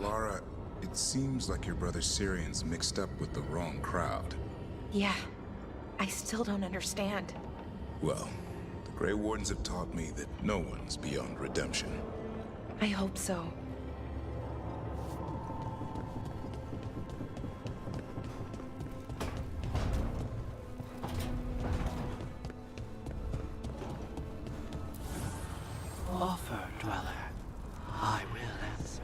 Lara, it seems like your brother Syrian's mixed up with the wrong crowd. Yeah. I still don't understand. Well, the Grey Wardens have taught me that no one's beyond redemption. I hope so. Offer, dweller. I will answer.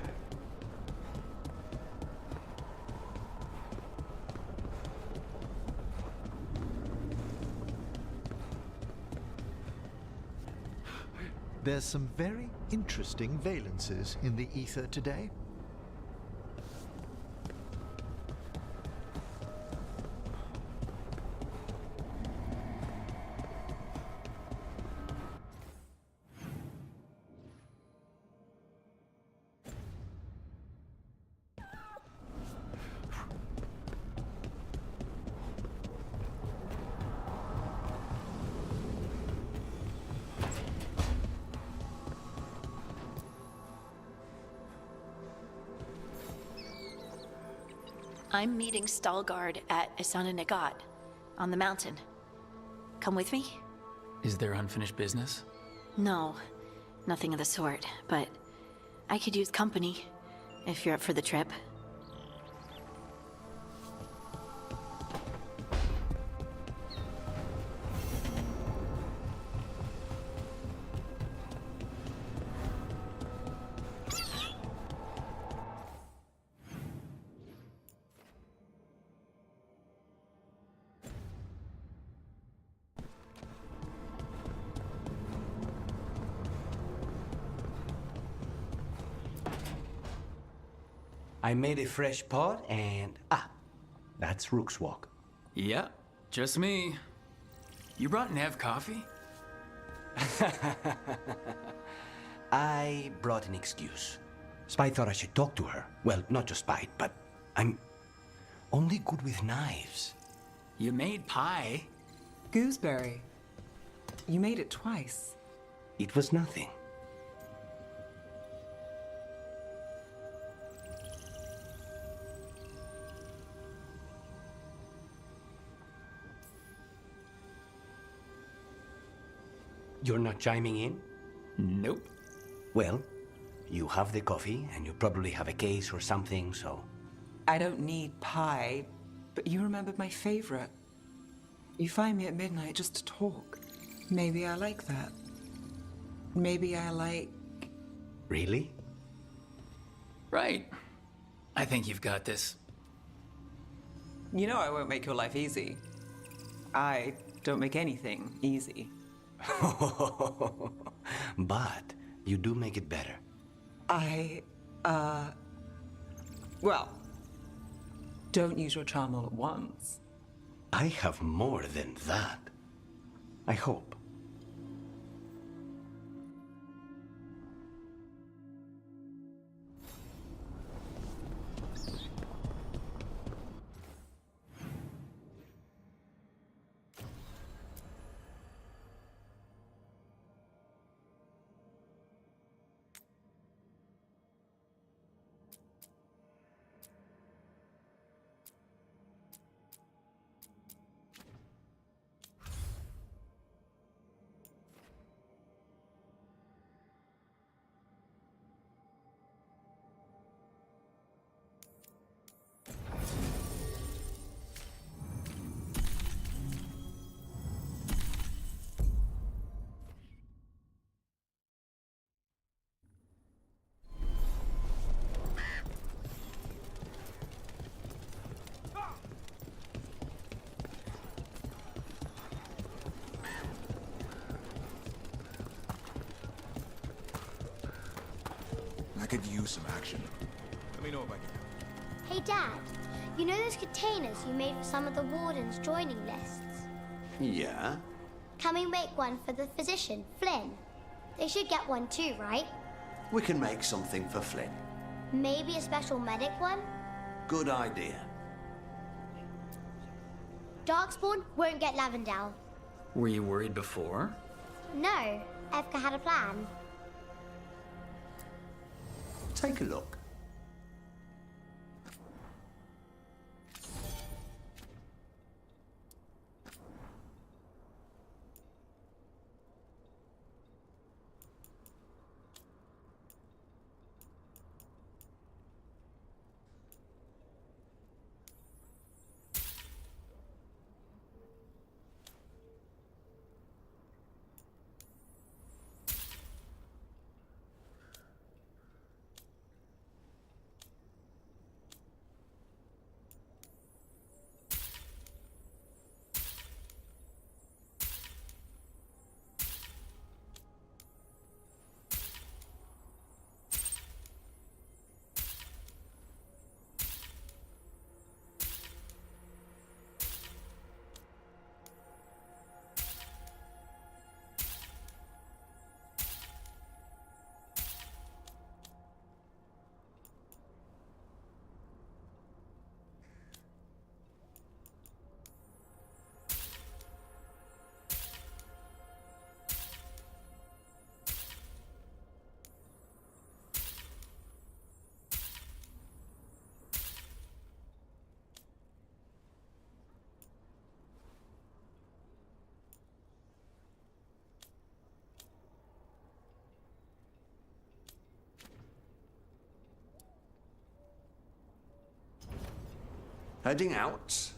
There's some very interesting valences in the ether today. I'm meeting Stalgard at Isana Nagat, on the mountain. Come with me? Is there unfinished business? No, nothing of the sort, but I could use company, if you're up for the trip. I made a fresh pot and... that's Rook's Walk. Yeah, just me. You brought Nev coffee? I brought an excuse. Spite thought I should talk to her. Well, not just Spite, but I'm only good with knives. You made pie. Gooseberry. You made it twice. It was nothing. You're not chiming in? Nope. Well, you have the coffee, and you probably have a case or something, so... I don't need pie, but you remembered my favorite. You find me at midnight just to talk. Maybe I like that. Maybe I like... Really? Right. I think you've got this. You know I won't make your life easy. I don't make anything easy. But you do make it better. Well, don't use your charm all at once. I have more than that. I hope. I could use some action. Let me know if I can. Hey, Dad. You know those containers you made for some of the wardens' joining lists? Yeah? Can we make one for the physician, Flynn? They should get one too, right? We can make something for Flynn. Maybe a special medic one? Good idea. Darkspawn won't get Lavendale. Were you worried before? No, Evka had a plan. Take a look. Heading out?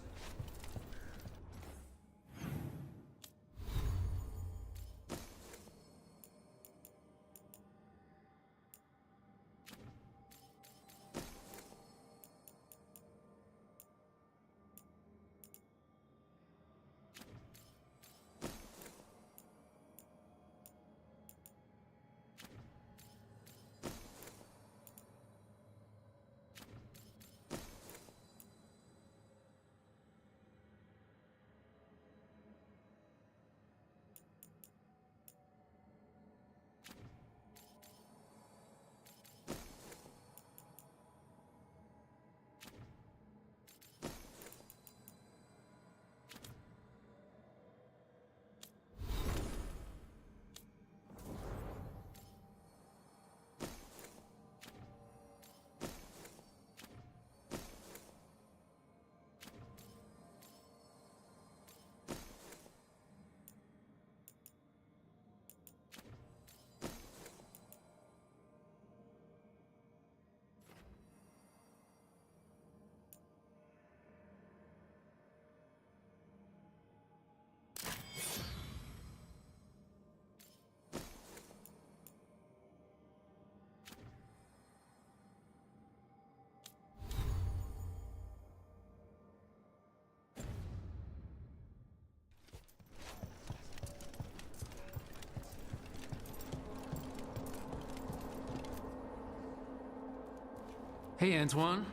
Hey, Antoine.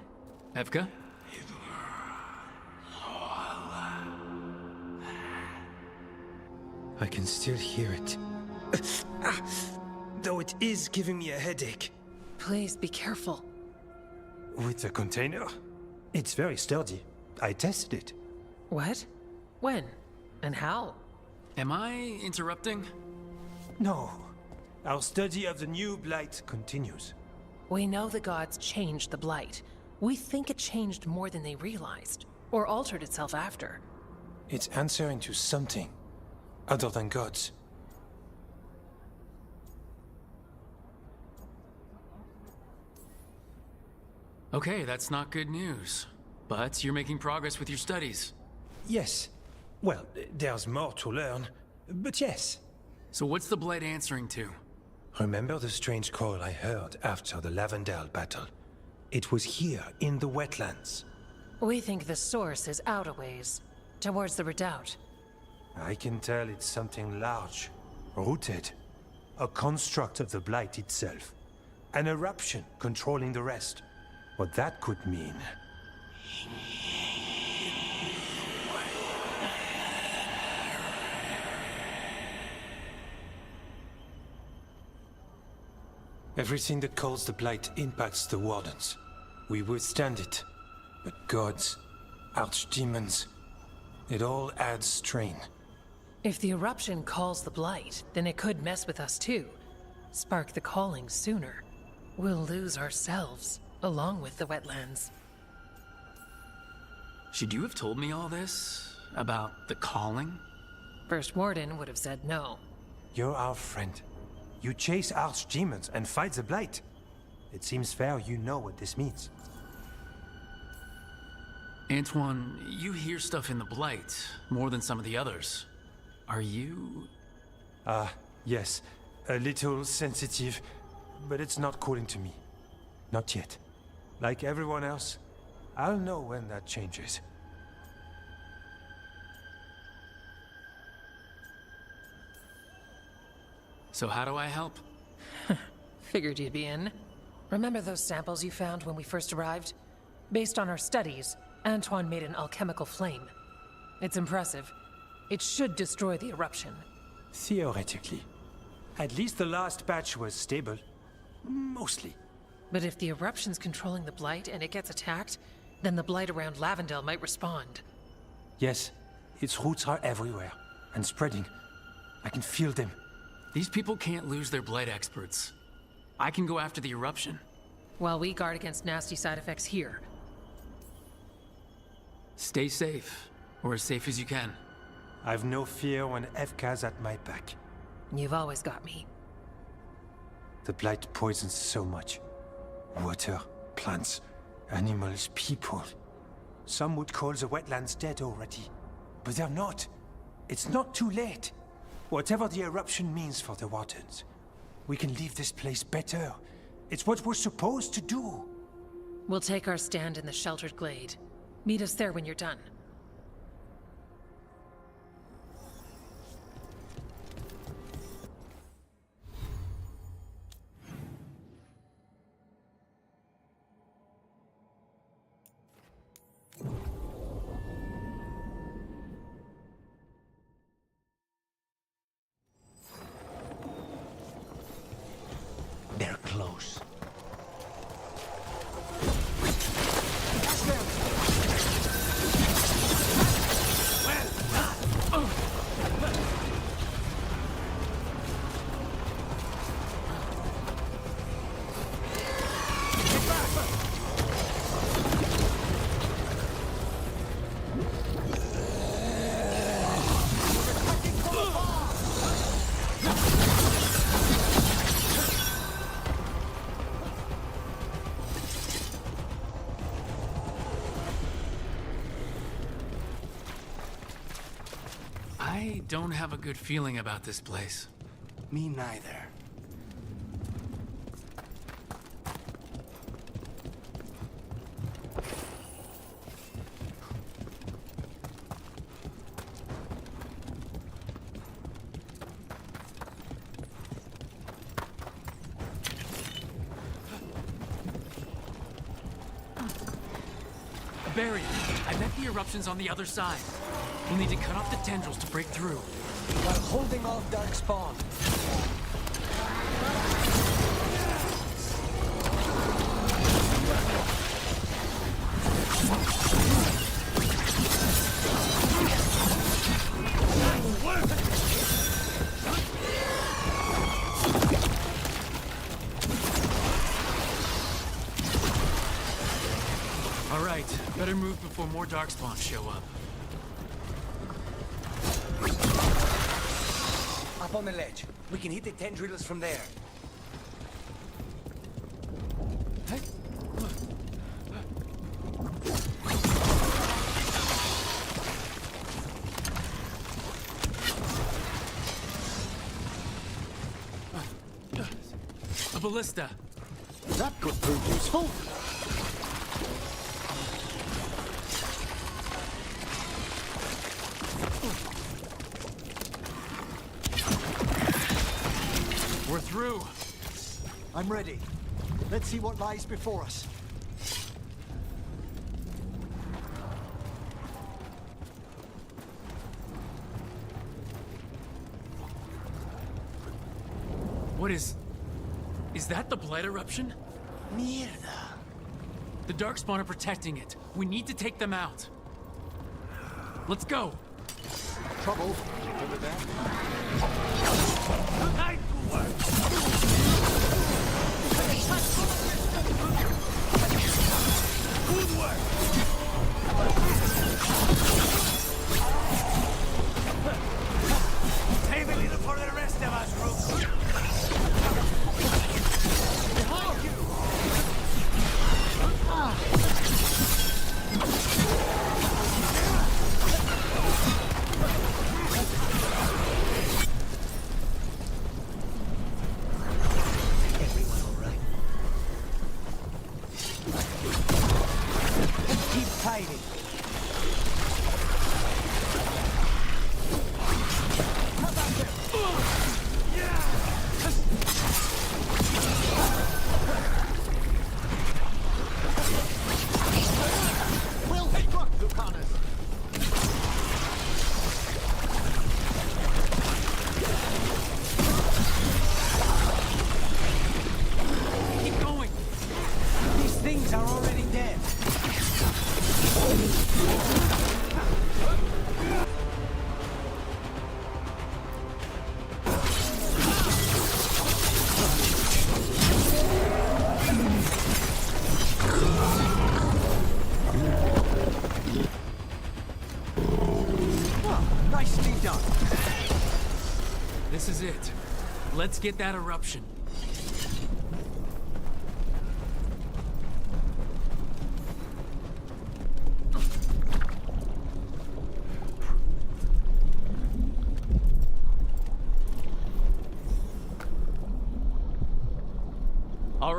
Evka? I can still hear it. Though it is giving me a headache. Please be careful. With the container? It's very sturdy. I tested it. What? When? And how? Am I interrupting? No. Our study of the new blight continues. We know the gods changed the blight. We think it changed more than they realized, or altered itself after. It's answering to something other than gods. Okay, that's not good news. But you're making progress with your studies. Yes. Well, there's more to learn, but yes. So what's the blight answering to? Remember the strange call I heard after the Lavendale battle? It was here, in the wetlands. We think the source is out a ways, towards the redoubt. I can tell it's something large, rooted. A construct of the blight itself. An eruption controlling the rest. What that could mean... Everything that calls the blight impacts the Wardens. We withstand it. But gods, archdemons, it all adds strain. If the eruption calls the blight, then it could mess with us too. Spark the calling sooner. We'll lose ourselves, along with the wetlands. Should you have told me all this? About the calling? First Warden would have said no. You're our friend. You chase archdemons and fight the blight. It seems fair you know what this means. Antoine, you hear stuff in the blight, more than some of the others. Are you... Yes. A little sensitive, but it's not calling to me. Not yet. Like everyone else, I'll know when that changes. So how do I help? Figured you'd be in. Remember those samples you found when we first arrived? Based on our studies, Antoine made an alchemical flame. It's impressive. It should destroy the eruption. Theoretically. At least the last batch was stable. Mostly. But if the eruption's controlling the blight and it gets attacked, then the blight around Lavendale might respond. Yes, its roots are everywhere, and spreading. I can feel them. These people can't lose their blight experts. I can go after the eruption. While we guard against nasty side effects here. Stay safe, or as safe as you can. I've no fear when Evka's at my back. You've always got me. The blight poisons so much. Water, plants, animals, people. Some would call the wetlands dead already, but they're not. It's not too late. Whatever the eruption means for the waters, we can leave this place better. It's what we're supposed to do. We'll take our stand in the sheltered glade. Meet us there when you're done. They're close. I don't have a good feeling about this place. Me neither. Barry, I bet the eruption's on the other side. We'll need to cut off the tendrils to break through. While holding off Darkspawn. All right, better move before more Darkspawn show up. Up on the ledge. We can hit the tendrils from there. A ballista. That could prove useful. We're through. I'm ready. Let's see what lies before us. What is that the Blight eruption? Mierda. The Darkspawn are protecting it. We need to take them out. Let's go. Trouble over there. Good work. Save a little for the rest of us, group. Behind you. Everyone all right? Keep fighting. Well struck, Lucanus. Keep going. These things are already dead. Nicely done. This is it. Let's get that eruption.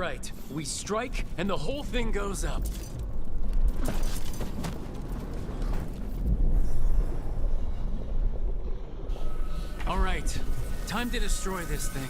right, we strike and the whole thing goes up. All right, time to destroy this thing.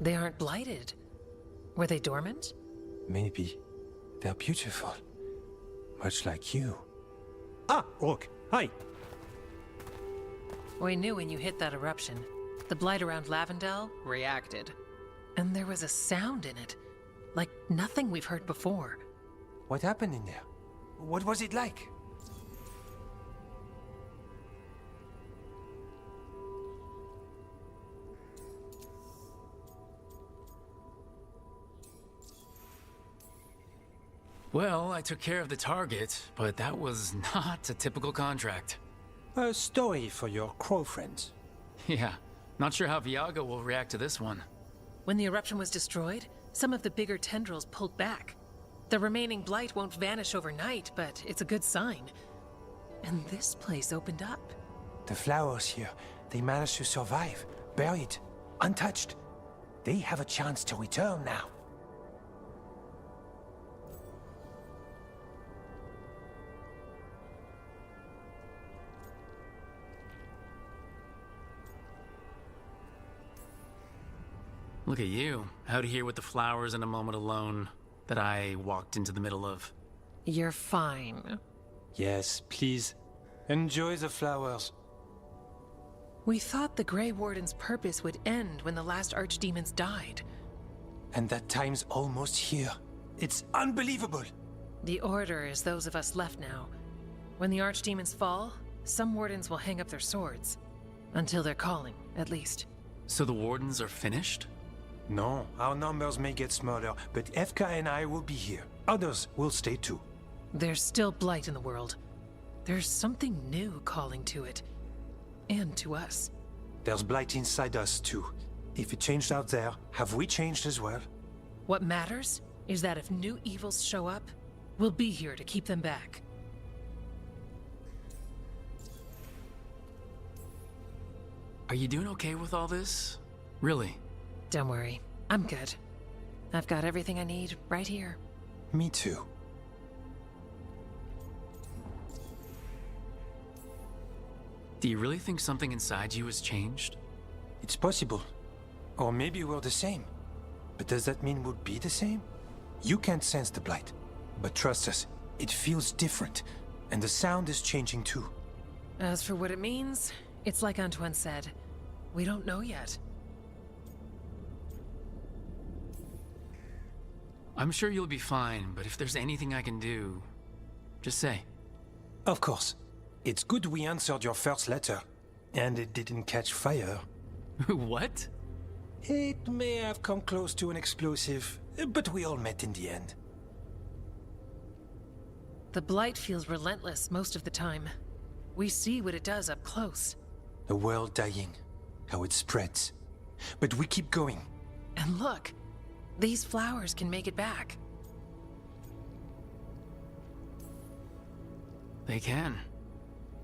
They aren't blighted. Were they dormant? Maybe. They're beautiful. Much like you. Ah, Rook. Hi. We knew when you hit that eruption. The blight around Lavendel reacted. And there was a sound in it. Like nothing we've heard before. What happened in there? What was it like? Well, I took care of the target, but that was not a typical contract. A story for your crow friends. Yeah, not sure how Viaga will react to this one. When the eruption was destroyed, some of the bigger tendrils pulled back. The remaining blight won't vanish overnight, but it's a good sign. And this place opened up. The flowers here, they managed to survive, buried, untouched. They have a chance to return now. Look at you, out here with the flowers in a moment alone that I walked into the middle of. You're fine. Yes, please. Enjoy the flowers. We thought the Grey Warden's purpose would end when the last archdemons died. And that time's almost here. It's unbelievable. The Order is those of us left now. When the archdemons fall, some wardens will hang up their swords. Until they're calling, at least. So the wardens are finished? No, our numbers may get smaller, but FK and I will be here. Others will stay too. There's still blight in the world. There's something new calling to it. And to us. There's blight inside us too. If it changed out there, have we changed as well? What matters is that if new evils show up, we'll be here to keep them back. Are you doing okay with all this? Really? Don't worry, I'm good. I've got everything I need right here. Me too. Do you really think something inside you has changed? It's possible. Or maybe we're the same. But does that mean we'll be the same? You can't sense the blight. But trust us, it feels different. And the sound is changing too. As for what it means, it's like Antoine said. We don't know yet. I'm sure you'll be fine, but if there's anything I can do, just say. Of course. It's good we answered your first letter. And it didn't catch fire. What? It may have come close to an explosive, but we all met in the end. The blight feels relentless most of the time. We see what it does up close. A world dying. How it spreads. But we keep going. And look, these flowers can make it back. They can.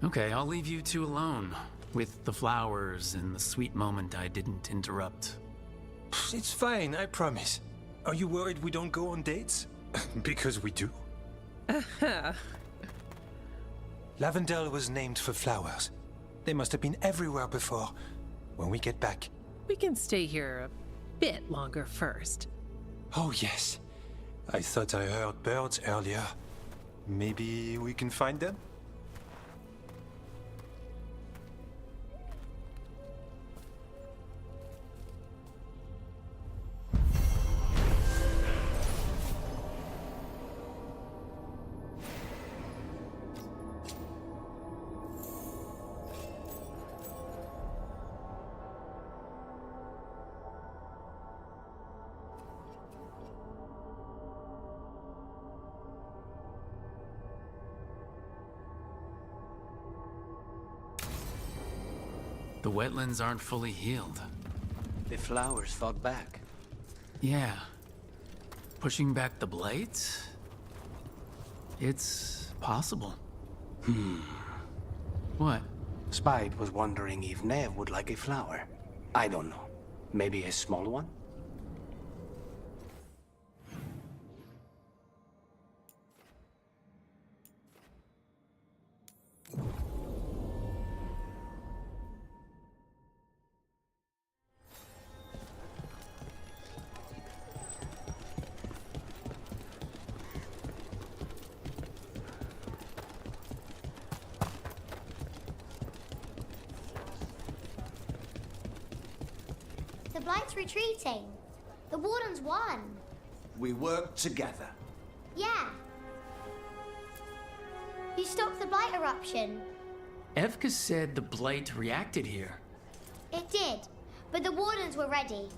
Okay, I'll leave you two alone. With the flowers and the sweet moment I didn't interrupt. It's fine, I promise. Are you worried we don't go on dates? Because we do. Lavendel was named for flowers. They must have been everywhere before. When we get back. We can stay here a bit longer first. Oh, yes. I thought I heard birds earlier. Maybe we can find them? The wetlands aren't fully healed. The flowers fought back. Yeah. Pushing back the blight? It's possible. What? Spite was wondering if Nev would like a flower. I don't know. Maybe a small one? The Blight's retreating. The Warden's won. We work together. Yeah. You stopped the Blight eruption. Evka said the blight reacted here. It did, but the Wardens were ready.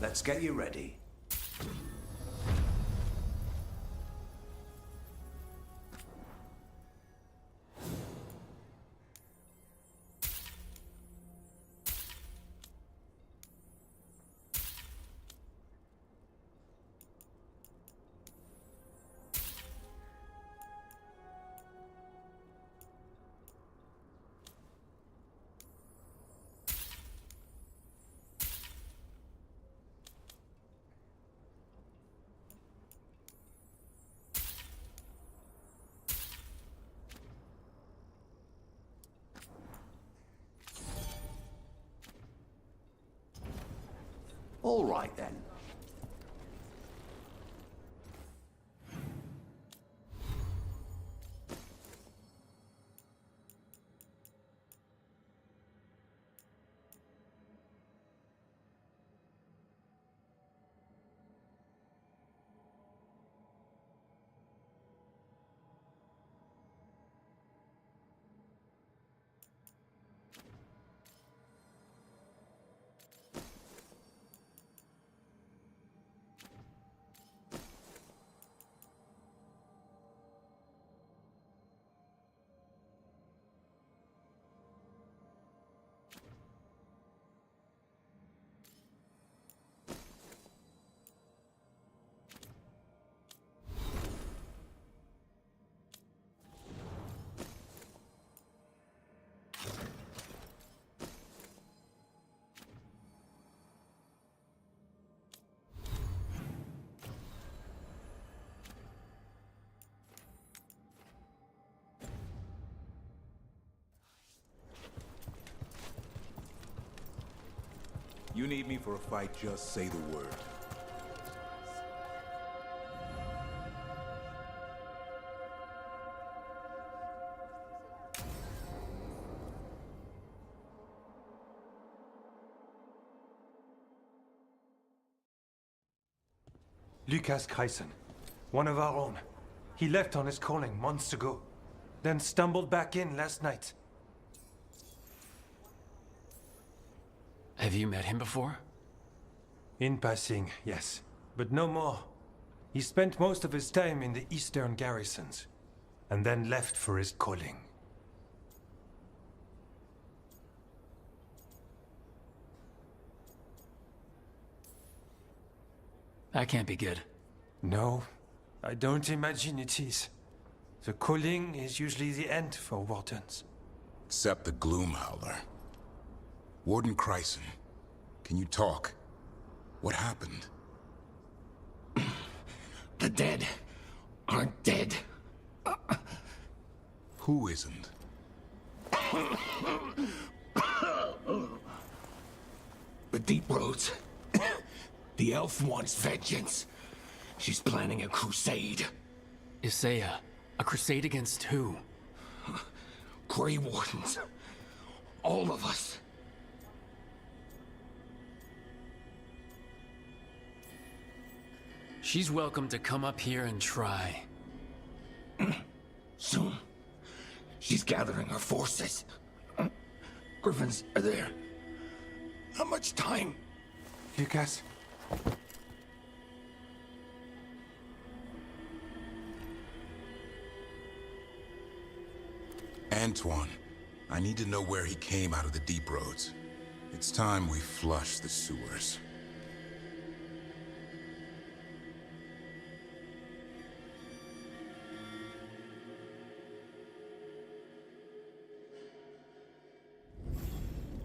Let's get you ready. All right, then. You need me for a fight, just say the word. Lucas Kreisen, one of our own. He left on his calling months ago, then stumbled back in last night. Have you met him before? In passing, yes, but no more. He spent most of his time in the eastern garrisons, and then left for his calling. That can't be good. No, I don't imagine it is. The culling is usually the end for wardens. Except the Gloom Howler. Warden Chryson, can you talk? What happened? The dead aren't dead. Who isn't? The Deep Roads. The elf wants vengeance. She's planning a crusade. Isaiah, a crusade against who? Grey Wardens. All of us. She's welcome to come up here and try. Soon. She's gathering her forces. Griffins are there. How much time? Lucas? Antoine, I need to know where he came out of the Deep Roads. It's time we flush the sewers.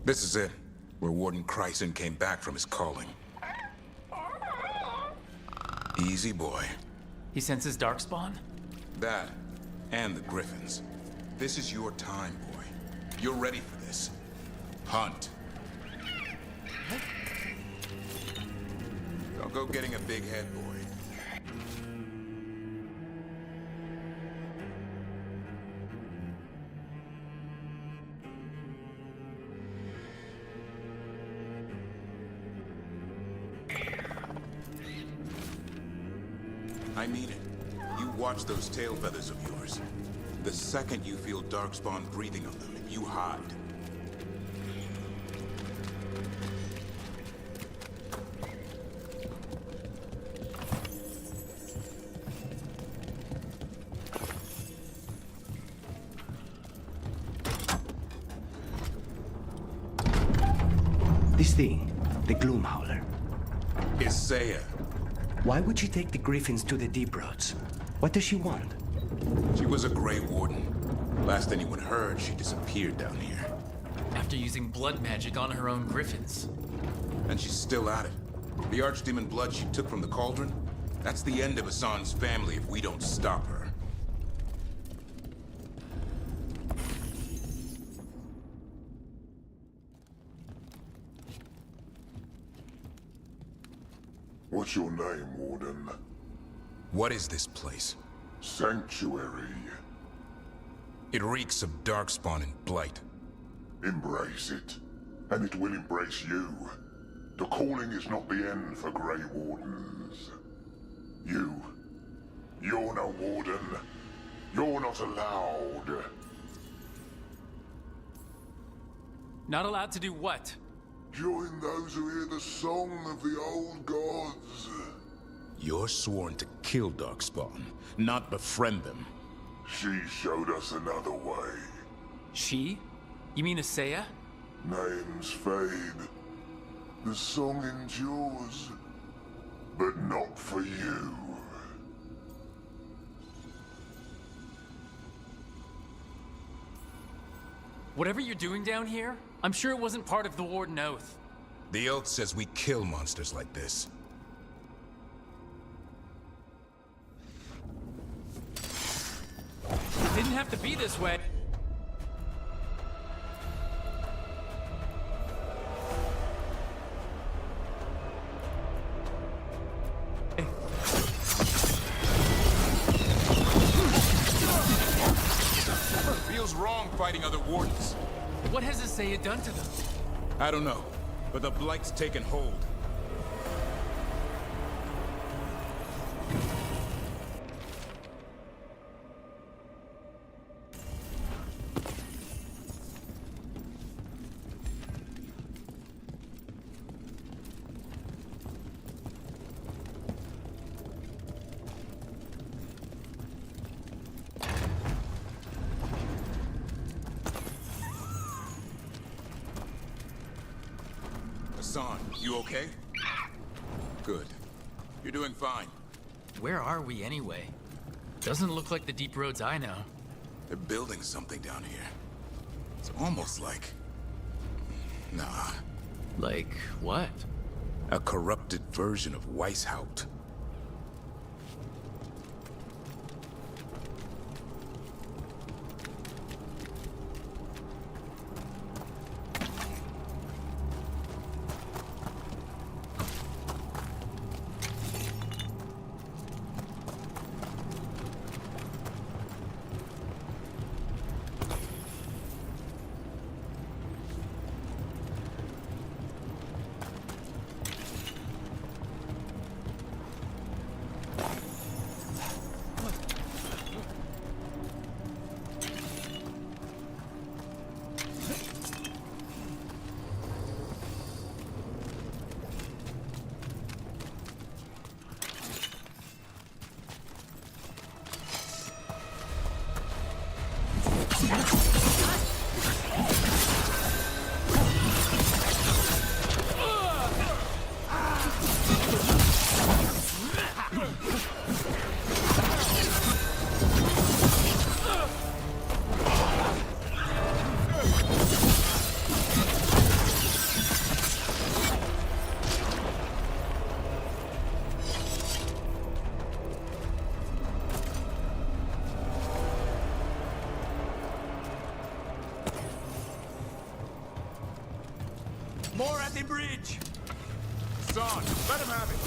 This is it, where Warden Chryson came back from his calling. Easy, boy. He senses Darkspawn? That, and the Griffins. This is your time, boy. You're ready for this. Hunt. Don't go getting a big head, boy. I mean it. You watch those tail feathers of yours. The second you feel Darkspawn breathing on them, you hide. This thing, the Gloom Howler. Isaiah. Why would she take the Griffins to the Deep Roads? What does she want? She was a Grey Warden. Last anyone heard, she disappeared down here. After using blood magic on her own Griffins. And she's still at it. The Archdemon blood she took from the cauldron? That's the end of Hassan's family if we don't stop her. What's your name, Warden? What is this place? Sanctuary. It reeks of Darkspawn and Blight. Embrace it, and it will embrace you. The calling is not the end for Grey Wardens. You're no Warden. You're not allowed. Not allowed to do what? Join those who hear the song of the old gods. You're sworn to kill Darkspawn, not befriend them. She showed us another way. She? You mean Isaiah? Names fade. The song endures. But not for you. Whatever you're doing down here, I'm sure it wasn't part of the Warden Oath. The Oath says we kill monsters like this. It didn't have to be this way. Feels wrong fighting other Wardens. What has Isaiah done to them? I don't know, but the Blight's taken hold. Hassan, you okay? Good. You're doing fine. Where are we anyway? Doesn't look like the deep roads I know. They're building something down here. It's almost like... Nah. Like what? A corrupted version of Weishaupt. More at the bridge! Son, let him have it!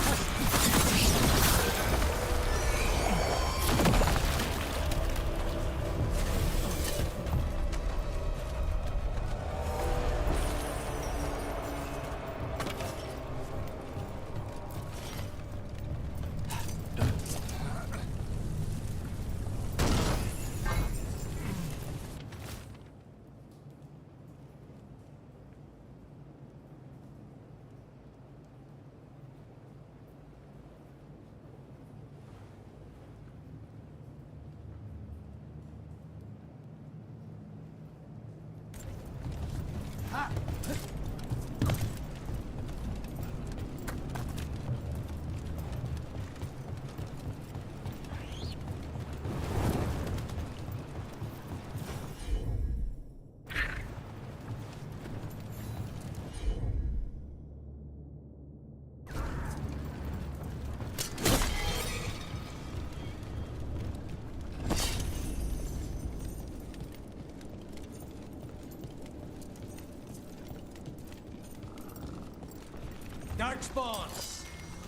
Darkspawn!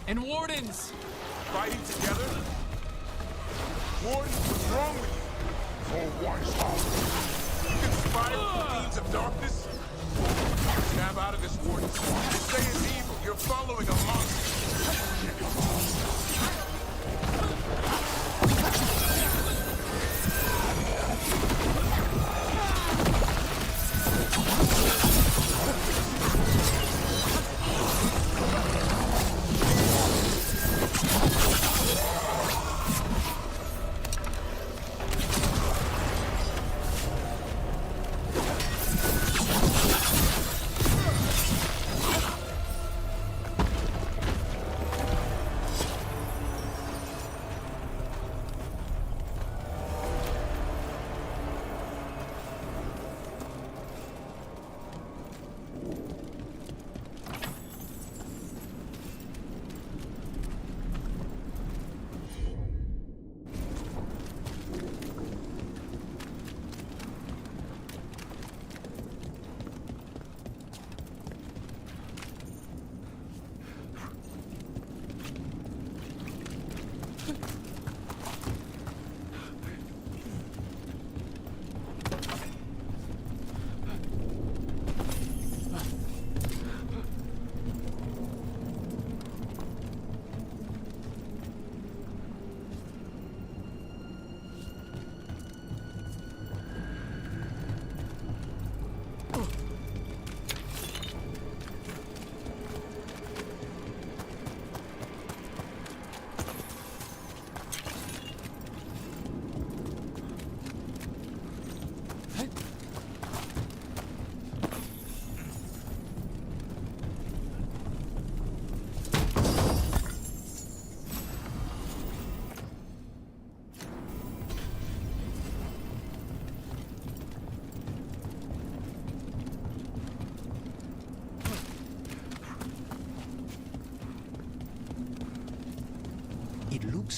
And Wardens! Fighting together? Warden, what's wrong with you? For Weishaupt. You conspire with the fiends of darkness? Snap out of this, Warden. You say it's evil. You're following a monster.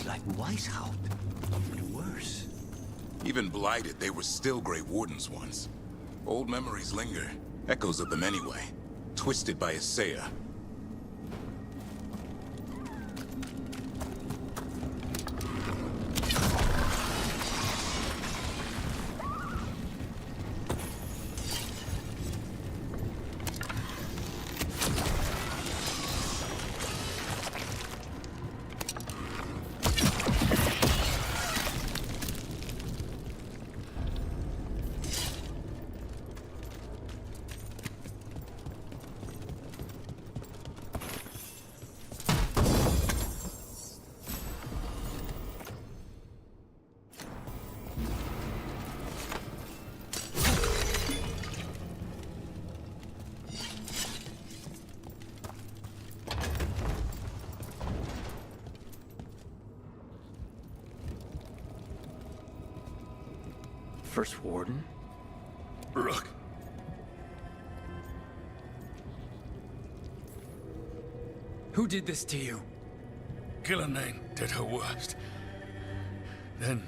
It's like Weishaupt. Even worse. Even blighted, they were still Grey Wardens once. Old memories linger. Echoes of them anyway. Twisted by Atreya. First Warden? Rook. Who did this to you? Killanane did her worst. Then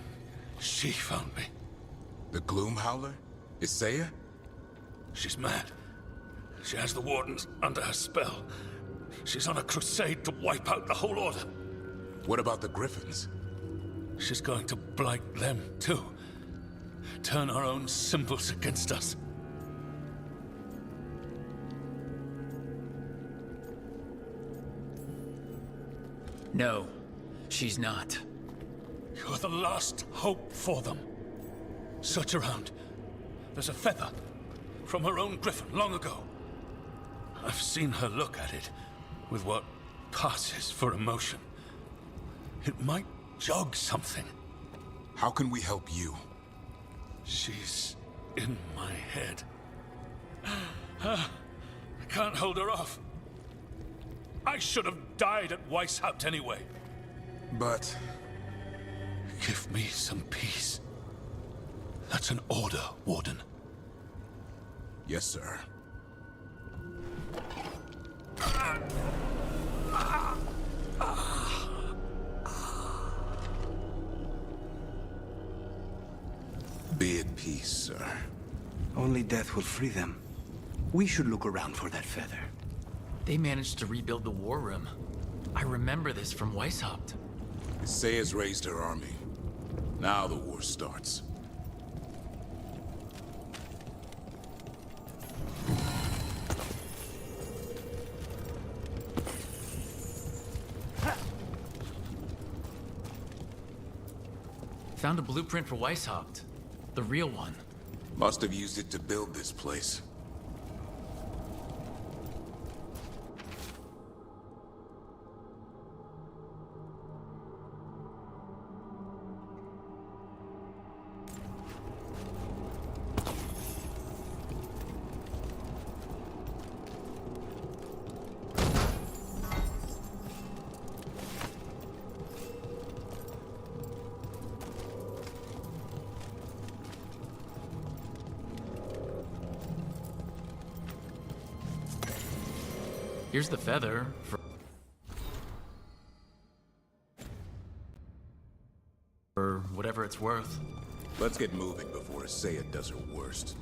she found me. The Gloom Howler? Atreya? She's mad. She has the Wardens under her spell. She's on a crusade to wipe out the whole Order. What about the Griffins? She's going to blight them too. Turn our own symbols against us. No, she's not. You're the last hope for them. Search around. There's a feather from her own griffin long ago. I've seen her look at it with what passes for emotion. It might jog something. How can we help you? She's in my head. I can't hold her off. I should have died at Weishaupt anyway. But... give me some peace. That's an order, Warden. Yes, sir. Be at peace, sir. Only death will free them. We should look around for that feather. They managed to rebuild the war room. I remember this from Weishaupt. Atreya's raised her army. Now the war starts. Found a blueprint for Weishaupt. The real one. Must have used it to build this place. Here's the feather for whatever it's worth. Let's get moving before Atreya does her worst.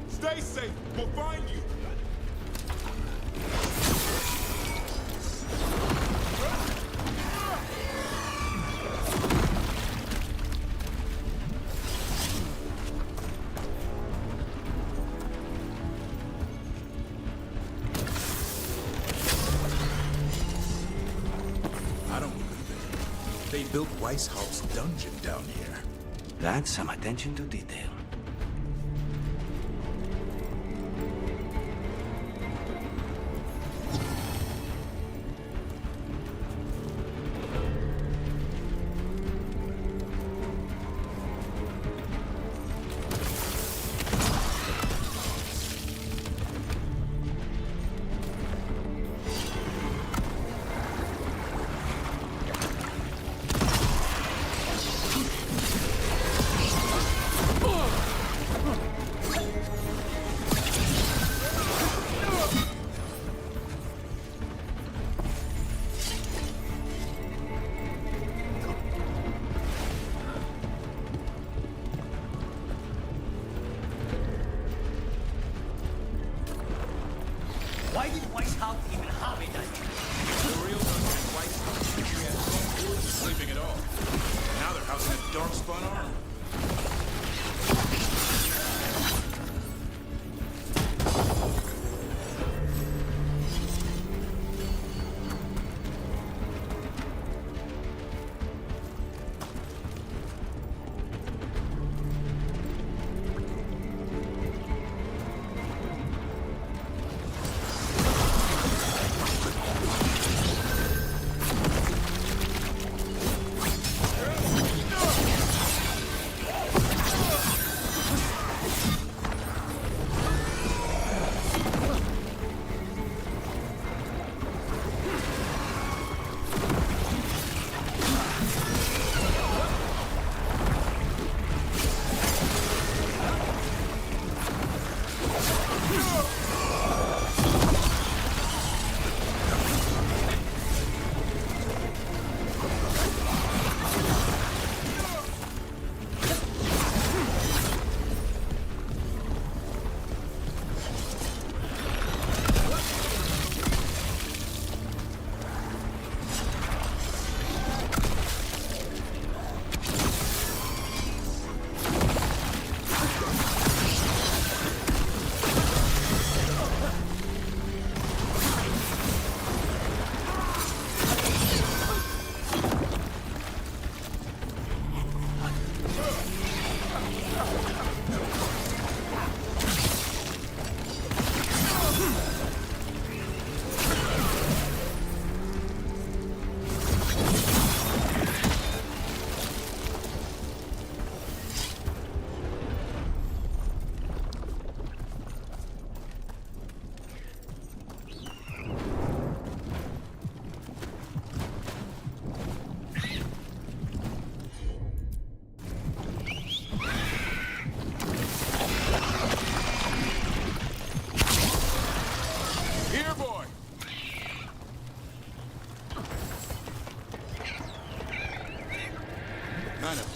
Stay safe. We'll find you. I don't believe it. They built Weishaupt's dungeon down here. That's some attention to detail. Why did Weishaupt even have it? The real White House wasn't sleeping at all. Now they're housing a darkspawn armor.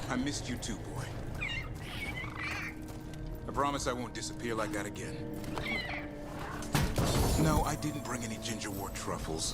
I missed you too, boy. I promise I won't disappear like that again. No, I didn't bring any gingerwort truffles.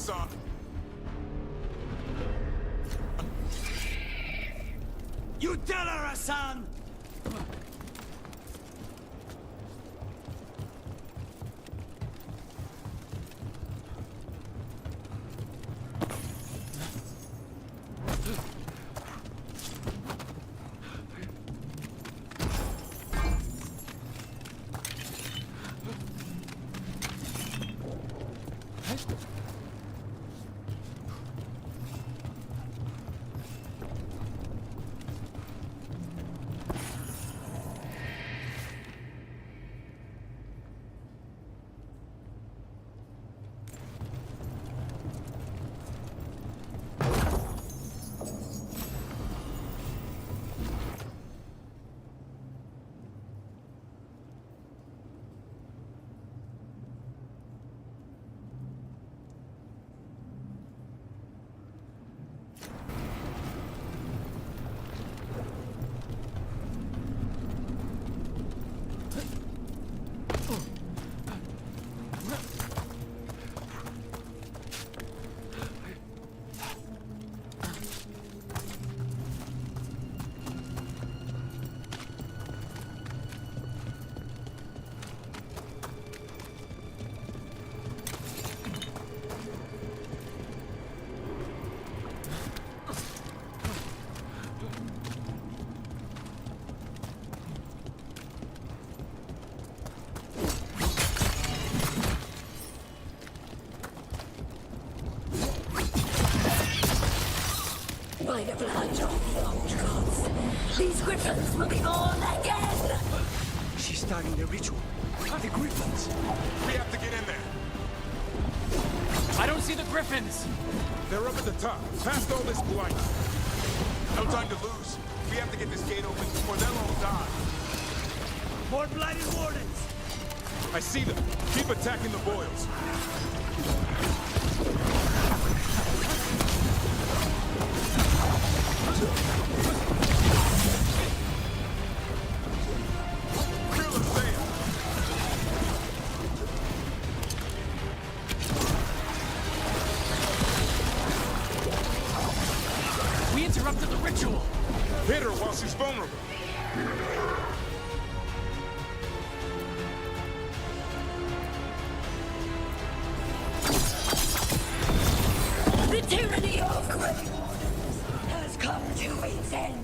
Hassan. You tell her, Hassan! By the blood of the old gods, these griffins will be born again! She's starting the ritual. The griffins. We have to get in there. I don't see the griffins! They're up at the top, past all this blight. No time to lose. We have to get this gate open before they'll all die. More blighted wardens! I see them. Keep attacking the boils. We interrupted the ritual! Hit her while she's vulnerable. The tyranny of Grey Wardens has come to its end.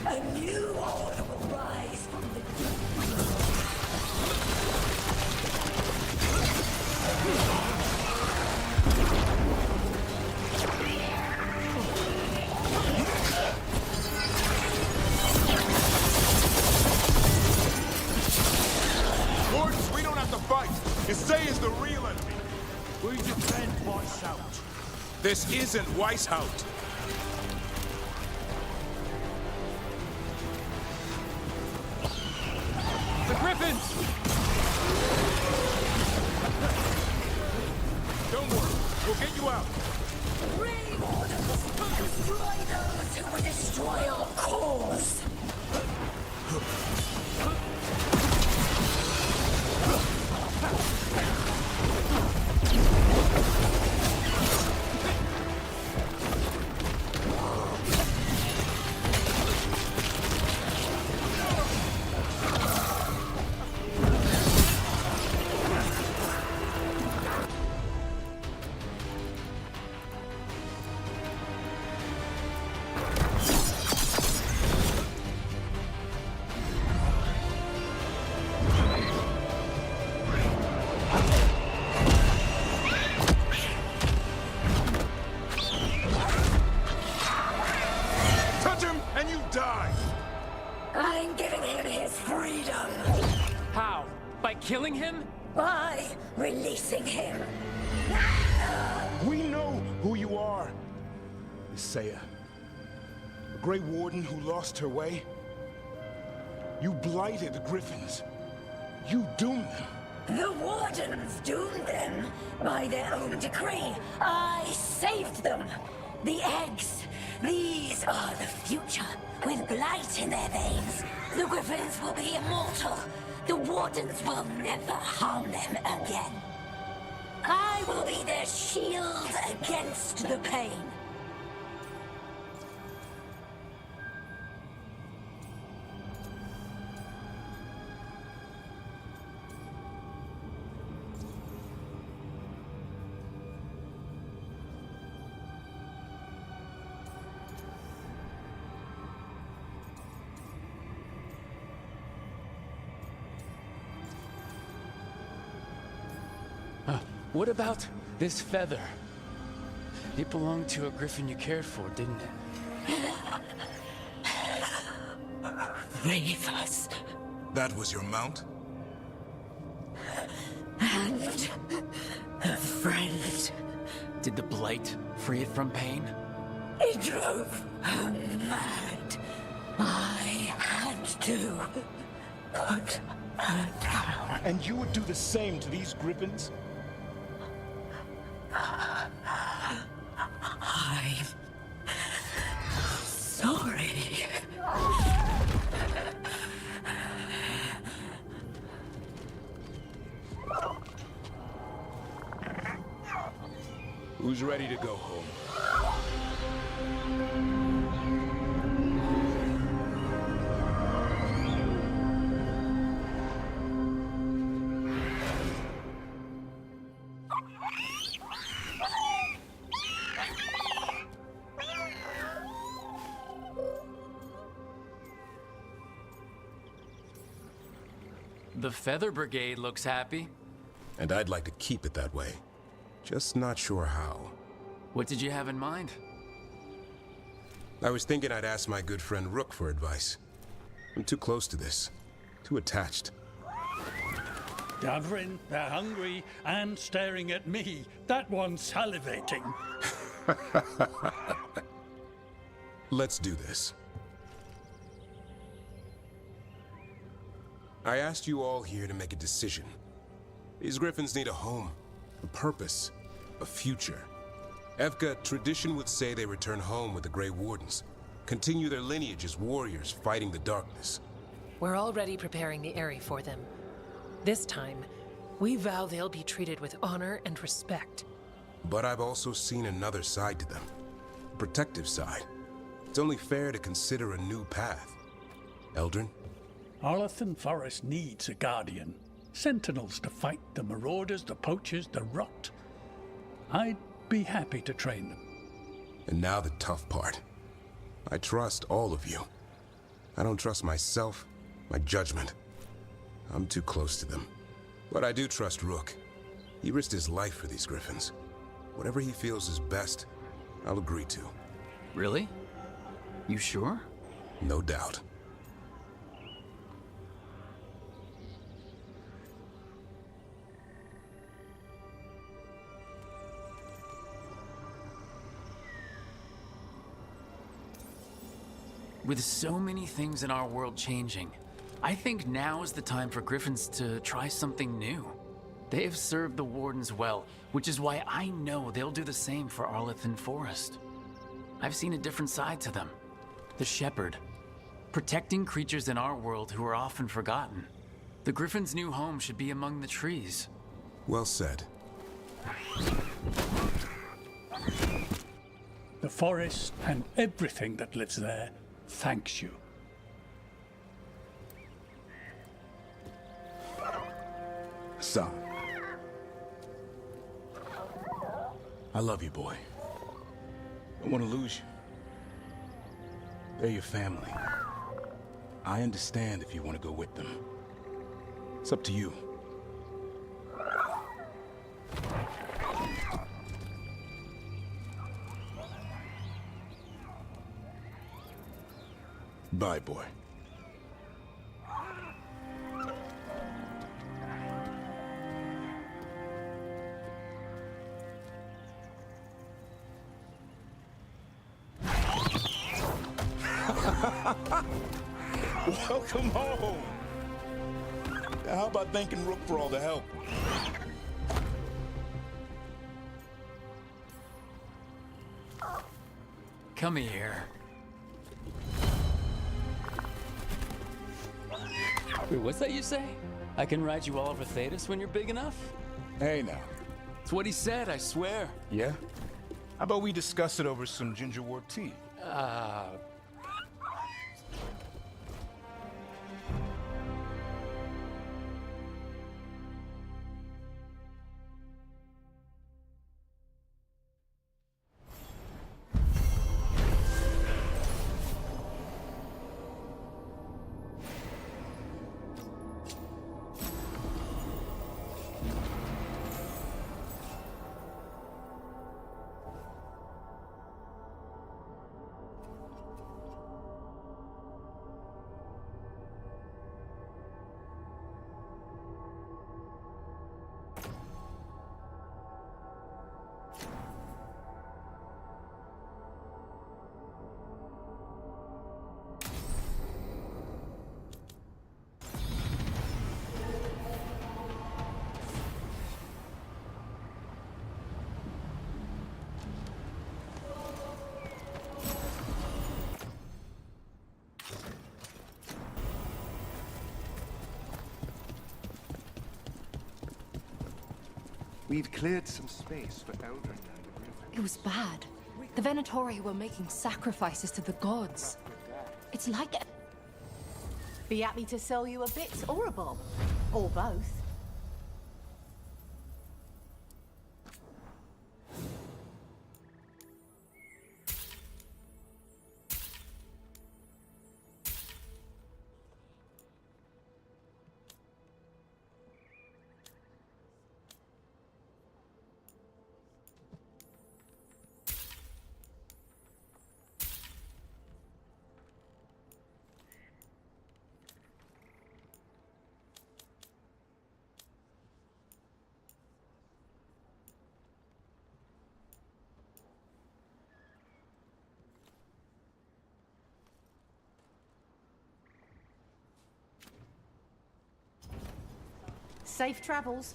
A new order will rise from the Wardens, we don't have to fight. Isay is the real enemy. We defend Weishaupt. This isn't Weishaupt. The griffins! Don't worry, we'll get you out. Grey Wardens destroy those who would destroy our cause. I'm giving him his freedom. How? By killing him? By releasing him. We know who you are. Isaiah. The Grey Warden who lost her way. You blighted the Griffins. You doomed them. The Wardens doomed them by their own decree. I saved them. The eggs. These are the future. With blight in their veins, the Griffins will be immortal. The Wardens will never harm them again. I will be their shield against the pain. What about this feather? It belonged to a griffin you cared for, didn't it? Ravers. That was your mount? And a friend. Did the blight free it from pain? It drove her mad. I had to put her down. And you would do the same to these griffins? I'm sorry. Who's ready to go home? The Feather Brigade looks happy. And I'd like to keep it that way. Just not sure how. What did you have in mind? I was thinking I'd ask my good friend Rook for advice. I'm too close to this. Too attached. Gathering, they're hungry and staring at me. That one's salivating. Let's do this. I asked you all here to make a decision. These griffins need a home, a purpose, a future. Evka, tradition would say they return home with the Grey Wardens, continue their lineage as warriors fighting the darkness. We're already preparing the area for them. This time, we vow they'll be treated with honor and respect. But I've also seen another side to them, a protective side. It's only fair to consider a new path. Eldrin? Arlathan Forest needs a guardian. Sentinels to fight the marauders, the poachers, the rot. I'd be happy to train them. And now the tough part. I trust all of you. I don't trust myself, my judgment. I'm too close to them. But I do trust Rook. He risked his life for these griffins. Whatever he feels is best, I'll agree to. Really? You sure? No doubt. With so many things in our world changing, I think now is the time for griffins to try something new. They have served the Wardens well, which is why I know they'll do the same for Arlathan Forest. I've seen a different side to them. The Shepherd. Protecting creatures in our world who are often forgotten. The Griffin's new home should be among the trees. Well said. The forest and everything that lives there thanks you. Son. I love you, boy. I want to lose you. They're your family. I understand if you want to go with them. It's up to you. Bye, boy. Welcome home. How about thanking Rook for all the help? Come here. Wait, what's that you say? I can ride you all over Thetis when you're big enough? Hey now. It's what he said, I swear. Yeah? How about we discuss it over some gingerwort tea? We've cleared some space for Eldrin and the Griffin. It was bad. The Venatori were making sacrifices to the gods. It's like... Be happy to sell you a bit or a bob. Or both. Safe travels.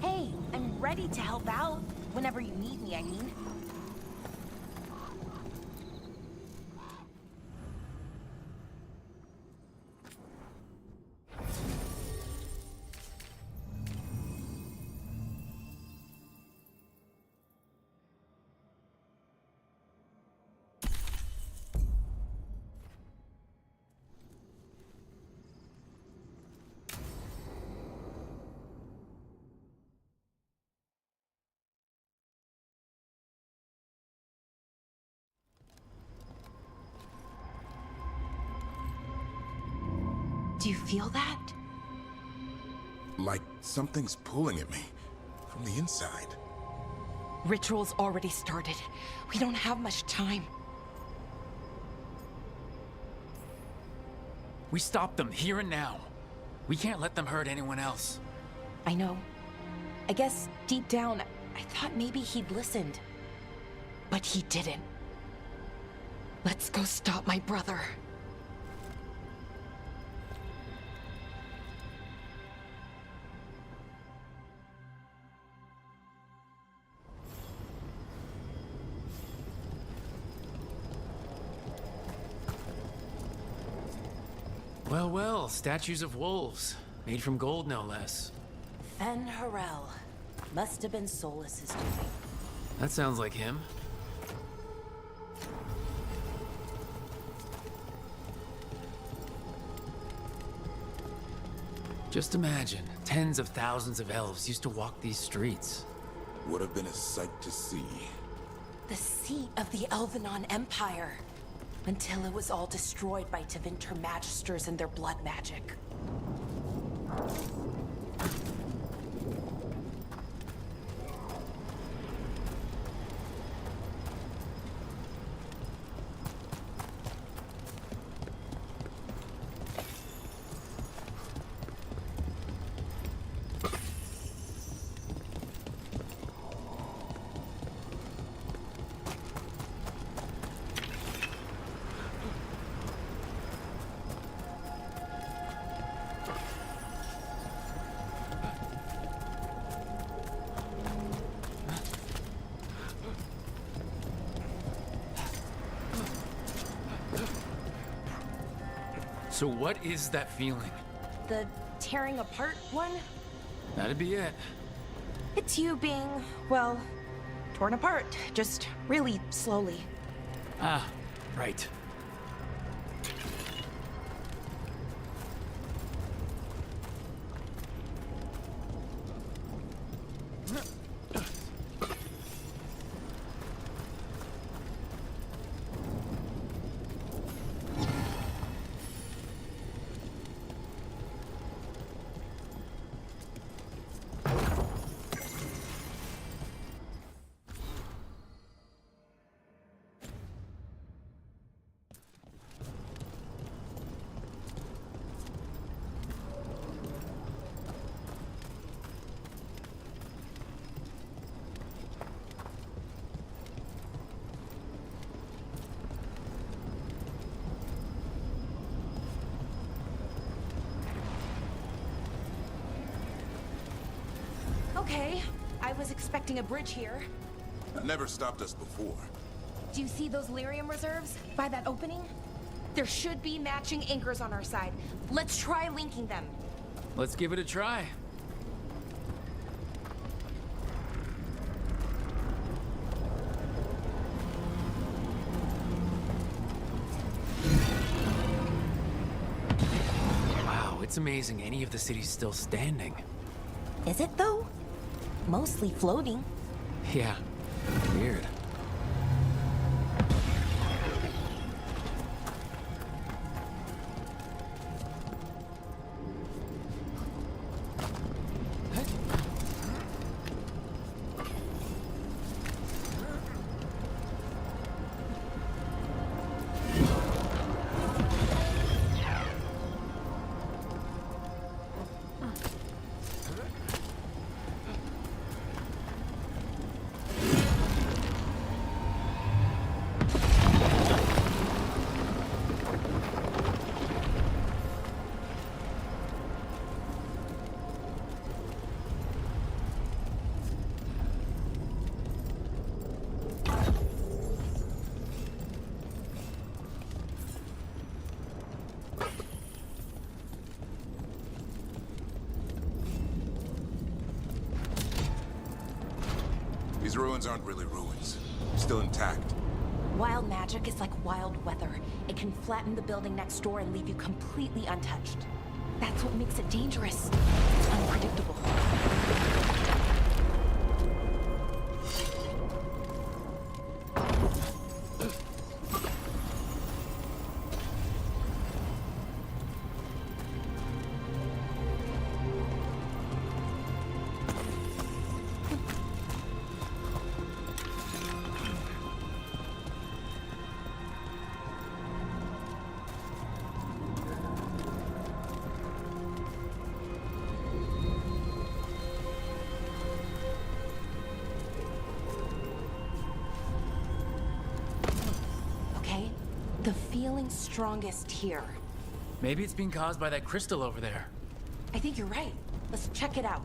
Hey, I'm ready to help out. Whenever you need me, I mean. Do you feel that? Like something's pulling at me from the inside. Ritual's already started. We don't have much time. We stop them here and now. We can't let them hurt anyone else. I know. I guess deep down, I thought maybe he'd listened. But he didn't. Let's go stop my brother. Well, well, statues of wolves. Made from gold, no less. Fen Harel. Must have been Solus's doing. That sounds like him. Just imagine, tens of thousands of elves used to walk these streets. Would have been a sight to see. The seat of the Elvenon Empire. Until it was all destroyed by Tevinter Magisters and their blood magic. So what is that feeling? The tearing apart one? That'd be it. It's you being, well, torn apart. Just really slowly. Ah, right. Okay, I was expecting a bridge here. That never stopped us before. Do you see those lyrium reserves by that opening? There should be matching anchors on our side. Let's try linking them. Let's give it a try. Wow, it's amazing any of the city's still standing. Is it though? Mostly floating. Yeah, weird. These ruins aren't really ruins. Still intact. Wild magic is like wild weather. It can flatten the building next door and leave you completely untouched. That's what makes it dangerous. It's unpredictable. feeling strongest here. Maybe it's being caused by that crystal over there. I think you're right. Let's check it out.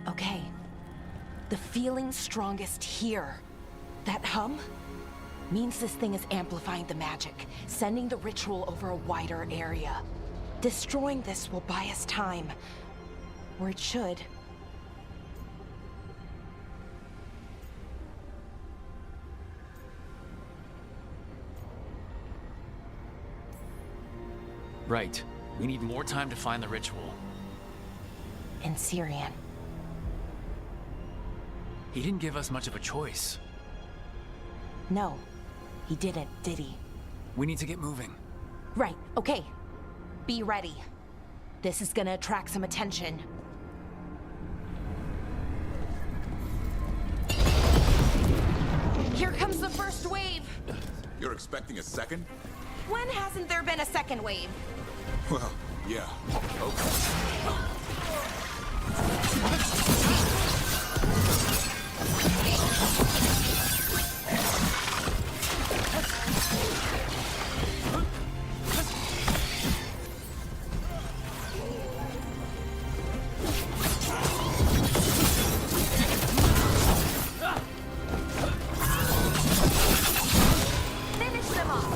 Okay. The feeling strongest here. That hum means this thing is amplifying the magic, sending the ritual over a wider area. Destroying this will buy us time. Or it should. Right. We need more time to find the ritual. In Syrian. He didn't give us much of a choice. No, he didn't, did he? We need to get moving. Right, okay. Be ready. This is gonna attract some attention. Here comes the first wave! You're expecting a second? When hasn't there been a second wave? Well, yeah. Okay. Finish them off!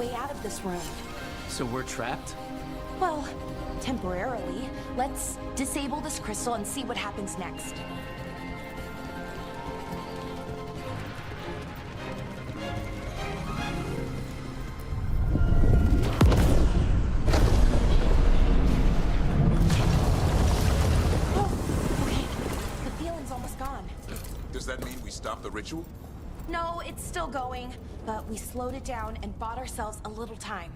way out of this room. So we're trapped? Well, temporarily. Let's disable this crystal and see what happens next. Does that mean we stop the ritual? No, it's still going, but we slowed it down and bought ourselves a little time.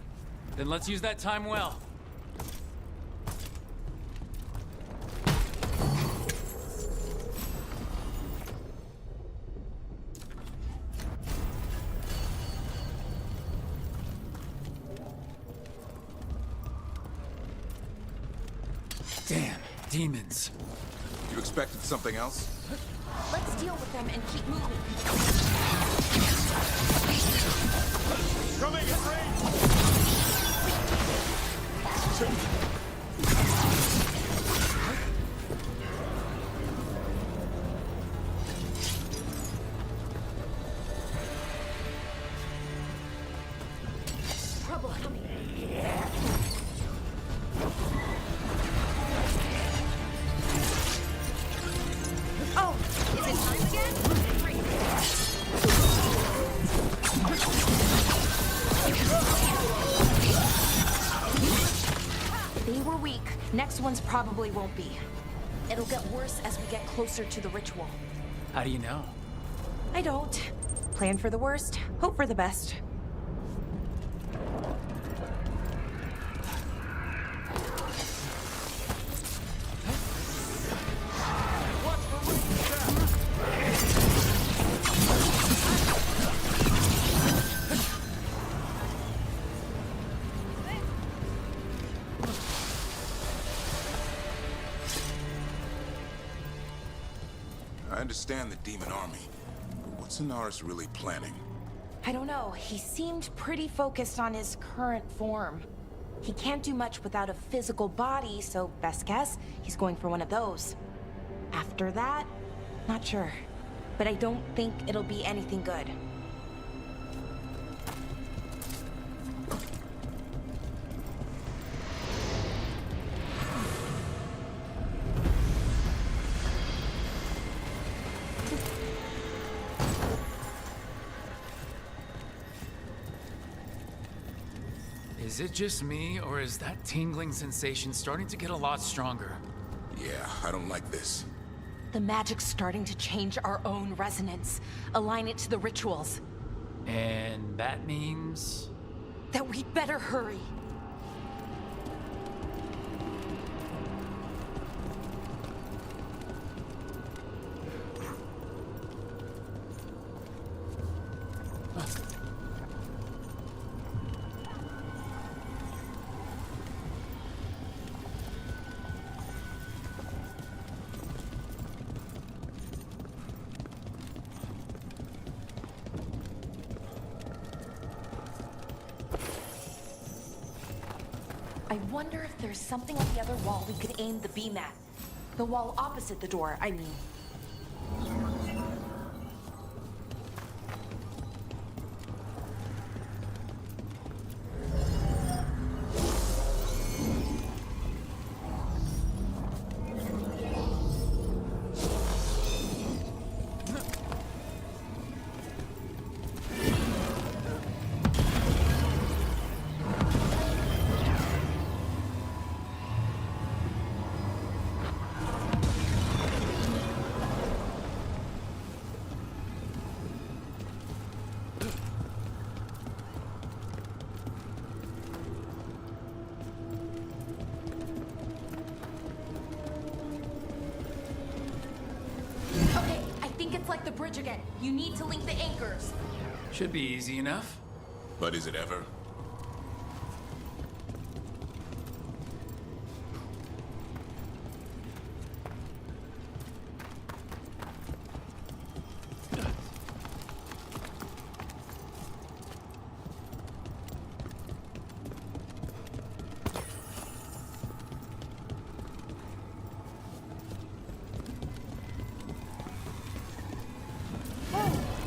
Then let's use that time well. Damn, demons. You expected something else? Let's deal with them and keep moving. Coming in range! Trouble coming. Oh, is it time again? They were weak. Next ones probably won't be. It'll get worse as we get closer to the ritual. How do you know? I don't. Plan for the worst, hope for the best. I understand the demon army, but what's Inaris really planning? I don't know. He seemed pretty focused on his current form. He can't do much without a physical body, so best guess, he's going for one of those. After that, not sure. But I don't think it'll be anything good. Is it just me, or is that tingling sensation starting to get a lot stronger? Yeah, I don't like this. The magic's starting to change our own resonance. Align it to the rituals. And that means? That we'd better hurry. I wonder if there's something on the other wall we could aim the beam at. The wall opposite the door, I mean. It's like the bridge again. You need to link the anchors. Should be easy enough. But is it ever?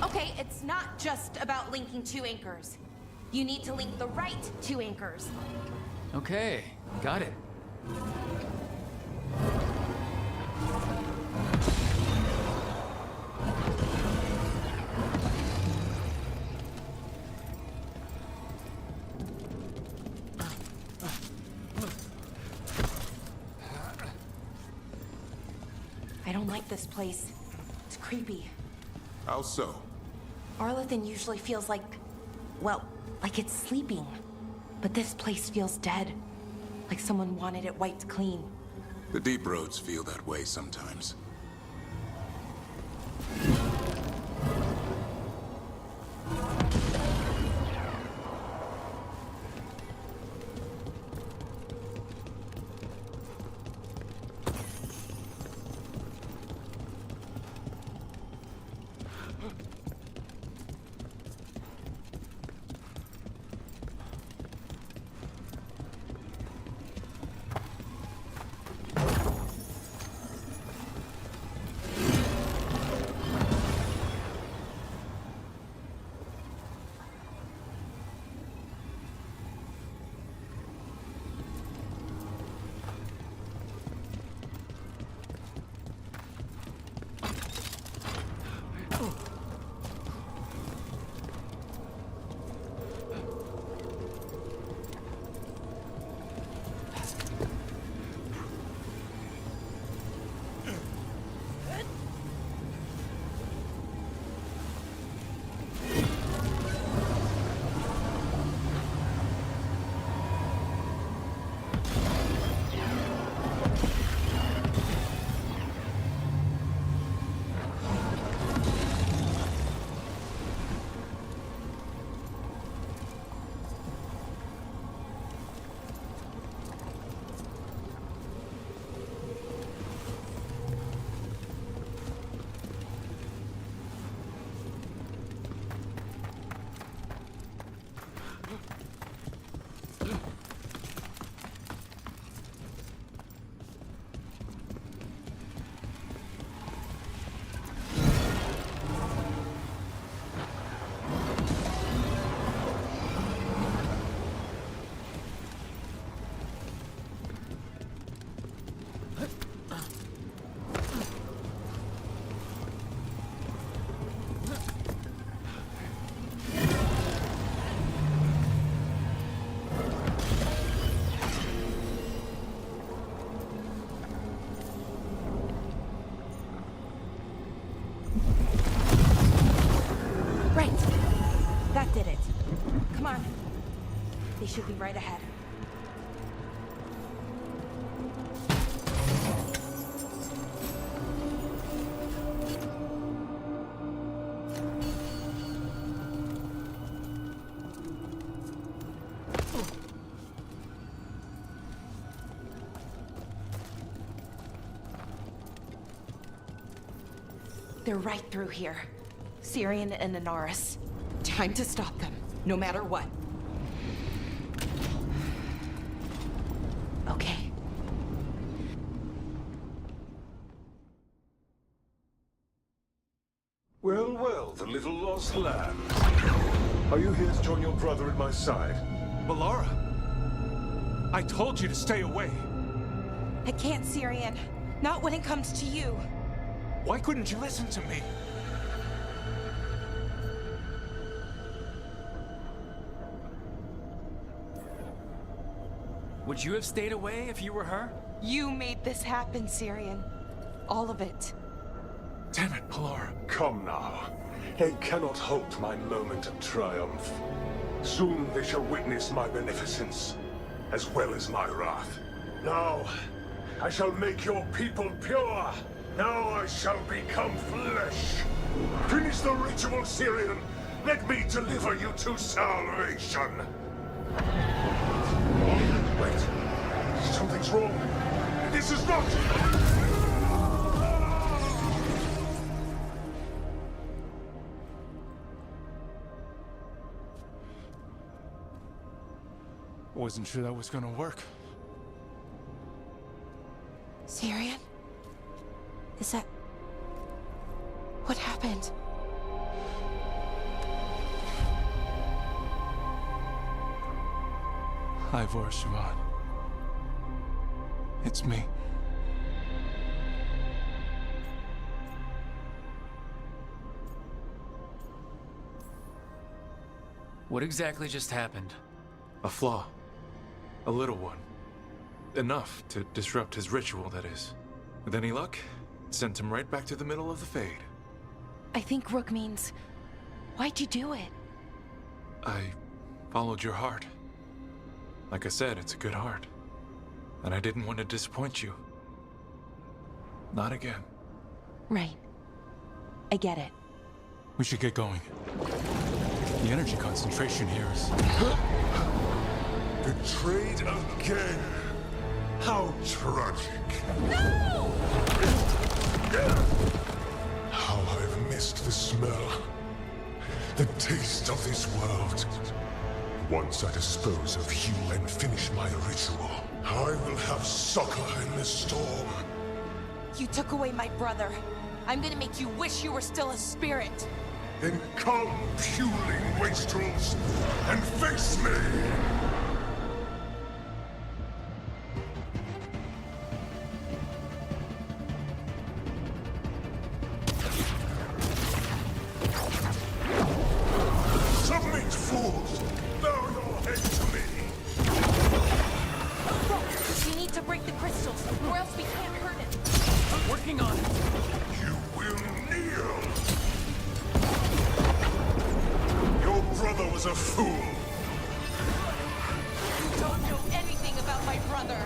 Okay, it's not just about linking two anchors. You need to link the right two anchors. Okay, got it. I don't like this place. It's creepy. How so? Arlethan usually feels like, well, like it's sleeping. But this place feels dead. Like someone wanted it wiped clean. The deep roads feel that way sometimes. That did it. Come on. They should be right ahead. They're right through here. Syrian and Inaris. Time to stop them, no matter what. Okay. Well, well, the little lost lamb. Are you here to join your brother at my side? Melara! I told you to stay away. I can't, Syrian. Not when it comes to you. Why couldn't you listen to me? Would you have stayed away if you were her? You made this happen, Syrian. All of it. Damn it, Melara. Come now. They cannot halt my moment of triumph. Soon they shall witness my beneficence, as well as my wrath. Now, I shall make your people pure. Now I shall become flesh. Finish the ritual, Syrian. Let me deliver you to salvation. Wait. Something's wrong. This is not... Wasn't sure that was gonna work. Syrian? Is that... what happened? Hi, Vorshimon. It's me. What exactly just happened? A flaw. A little one. Enough to disrupt his ritual, that is. With any luck, it sent him right back to the middle of the Fade. I think Rook means... Why'd you do it? I followed your heart. Like I said, it's a good heart. And I didn't want to disappoint you. Not again. Right. I get it. We should get going. The energy concentration here is... Betrayed again. How tragic. No! How I've missed the smell. The taste of this world. Once I dispose of you and finish my ritual, I will have succor in the storm. You took away my brother. I'm gonna make you wish you were still a spirit. Then come, puling wastrels, and face me! Submit, fools! Bow your head to me! We need to break the crystals, or else we can't hurt it. I'm working on it. You will kneel! Your brother was a fool! You don't know anything about my brother!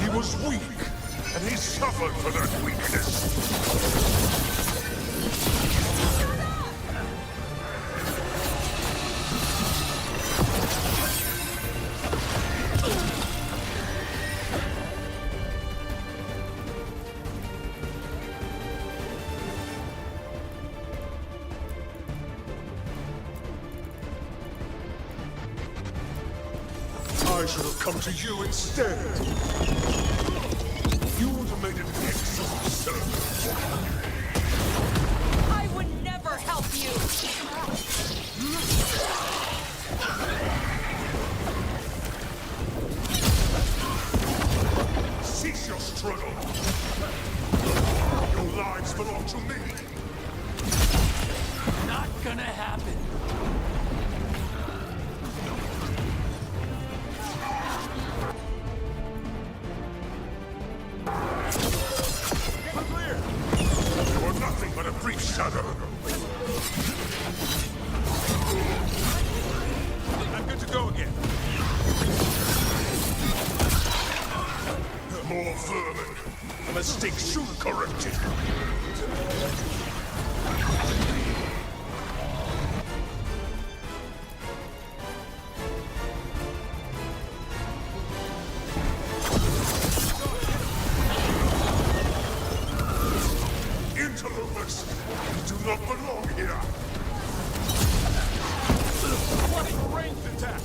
He was weak, and he suffered for that weakness! I should have come to you instead. You would have made an excellent servant. I would never help you! Cease your struggle. Your lives belong to me. Not gonna happen. You are nothing but a brief shadow. I'm good to go again. More vermin. A mistake soon corrected. Interlopers, you do not belong here. What a ranged attack!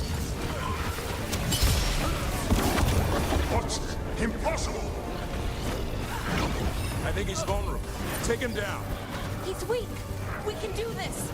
What? Impossible! I think he's vulnerable. Take him down. He's weak! We can do this!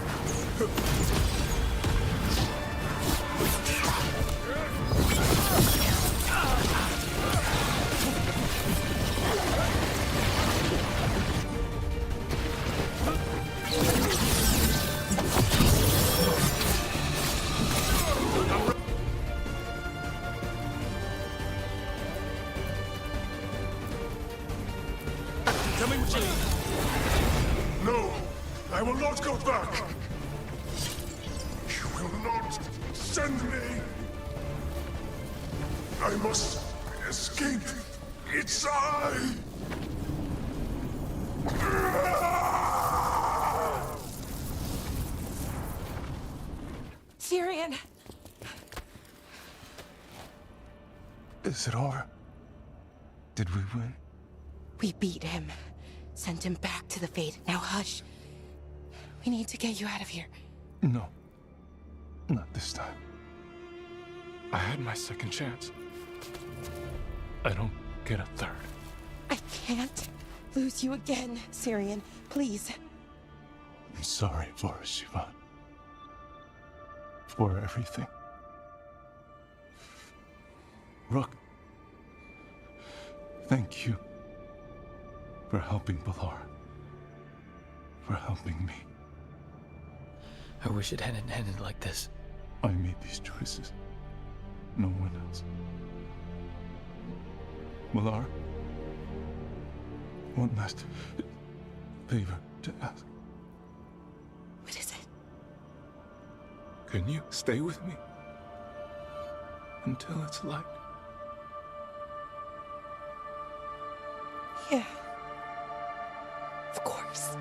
Tell me what you need. No, I will not go back. You will not send me. I must escape. It's I. Syrian! Is it over? Did we win? We beat him. Sent him back to the Fade. Now hush. We need to get you out of here. No. Not this time. I had my second chance. I don't get a third. I can't lose you again, Syrian. Please. I'm sorry, Vorshimon. For everything. Rook, thank you for helping Balar. For helping me. I wish it hadn't ended like this. I made these choices. No one else. Balar, one last favor to ask. What is it? Can you stay with me until it's light? Yeah. Of course.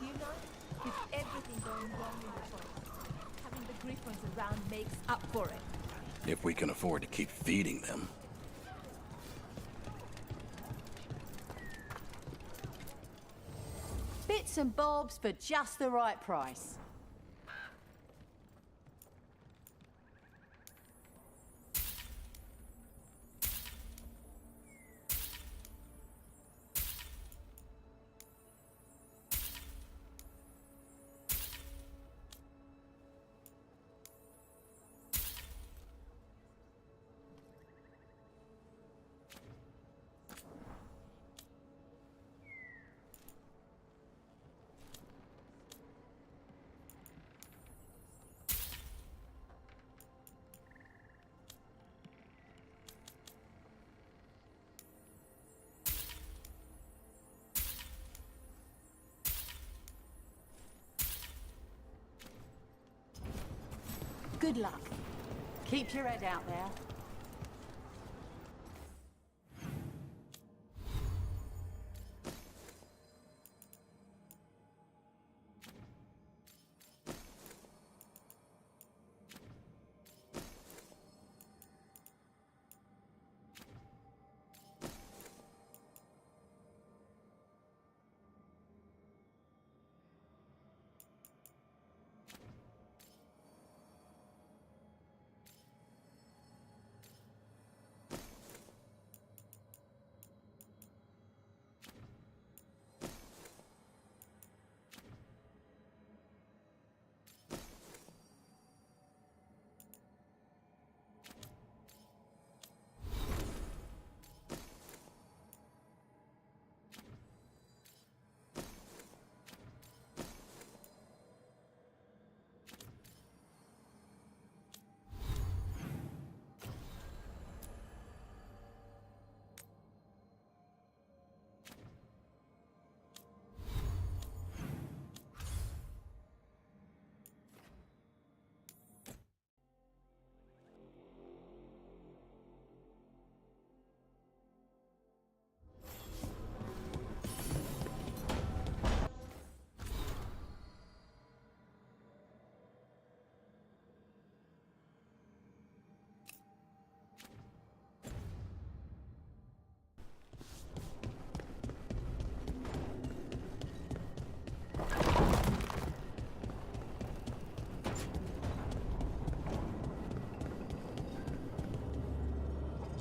You know, with everything going wrong in the forest, having the Griffins around makes up for it. If we can afford to keep feeding them. Bits and bobs for just the right price. Good luck. Keep your head out there.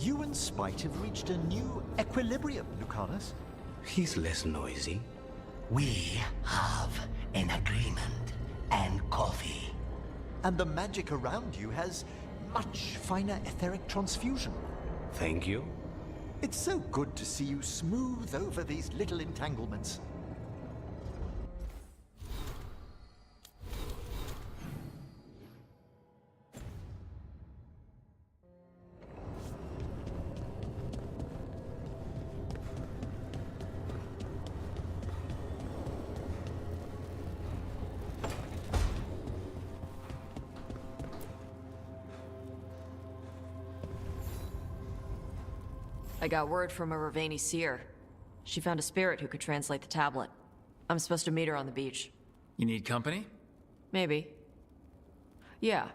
You and Spite have reached a new equilibrium, Lucanus. He's less noisy. We have an agreement and coffee. And the magic around you has much finer etheric transfusion. Thank you. It's so good to see you smooth over these little entanglements. I got word from a Ravani seer. She found a spirit who could translate the tablet. I'm supposed to meet her on the beach. You need company? Maybe. Yeah.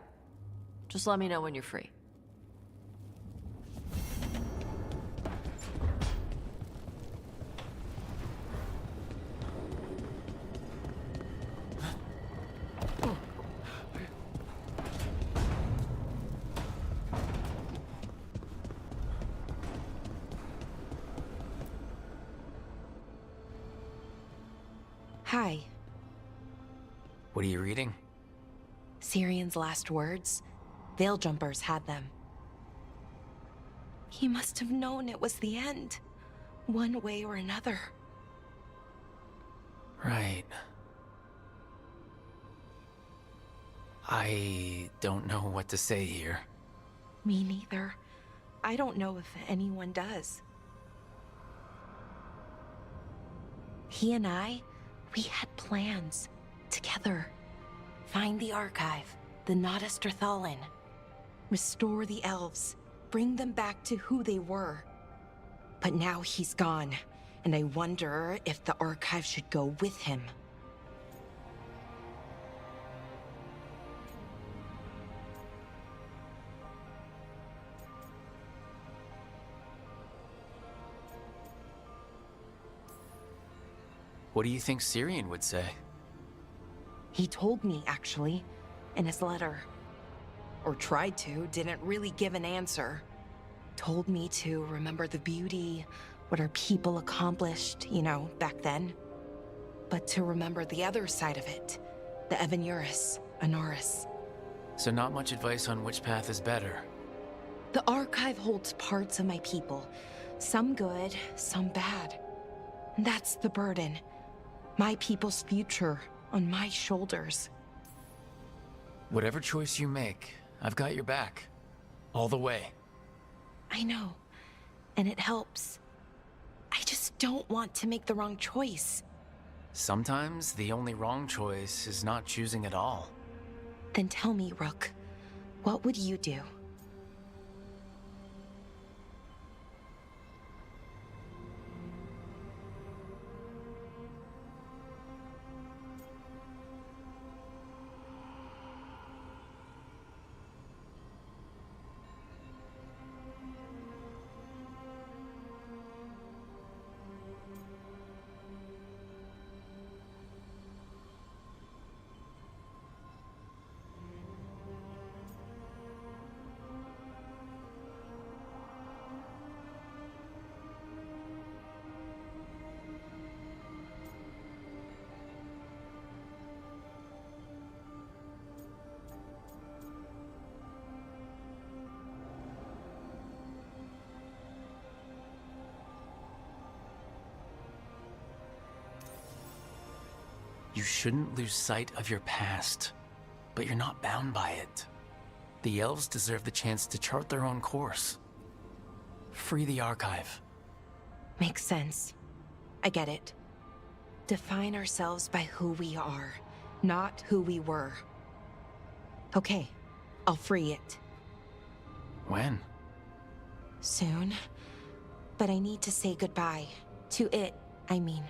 Just let me know when you're free. Hi. What are you reading? Syrian's last words. Veil Jumpers had them. He must have known it was the end, one way or another. Right. I don't know what to say here. Me neither. I don't know if anyone does. He and I, we had plans. Together. Find the archive, the Nodasterthalin. Restore the elves. Bring them back to who they were. But now he's gone, and I wonder if the archive should go with him. What do you think Syrian would say? He told me, actually, in his letter. Or tried to, didn't really give an answer. Told me to remember the beauty, what our people accomplished, you know, back then. But to remember the other side of it, the Evanuris, Honoris. So not much advice on which path is better. The archive holds parts of my people. Some good, some bad. That's the burden. My people's future on my shoulders. Whatever choice you make, I've got your back. All the way. I know. And it helps. I just don't want to make the wrong choice. Sometimes the only wrong choice is not choosing at all. Then tell me, Rook, what would you do? You shouldn't lose sight of your past, but you're not bound by it. The elves deserve the chance to chart their own course. Free the archive. Makes sense. I get it. Define ourselves by who we are, not who we were. Okay, I'll free it. When? Soon. But I need to say goodbye. To it, I mean.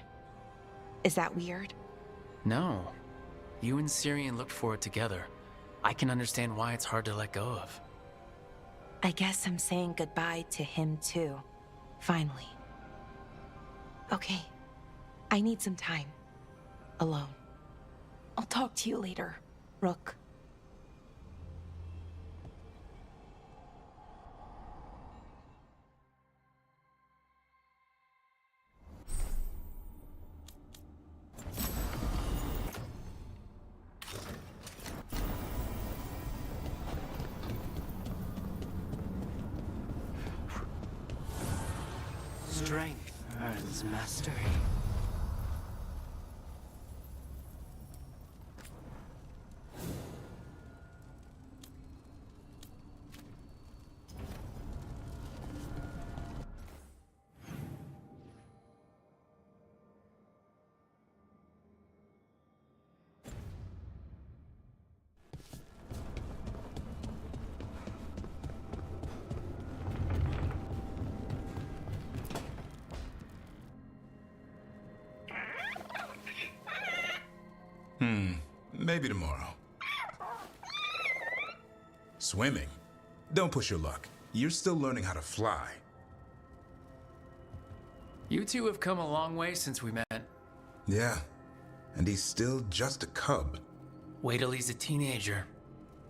Is that weird? No. You and Syrian looked for it together. I can understand why it's hard to let go of. I guess I'm saying goodbye to him too. Finally. Okay. I need some time. Alone. I'll talk to you later, Rook. Strength earns mastery. Maybe tomorrow. Swimming? Don't push your luck. You're still learning how to fly. You two have come a long way since we met. Yeah, and he's still just a cub. Wait till he's a teenager.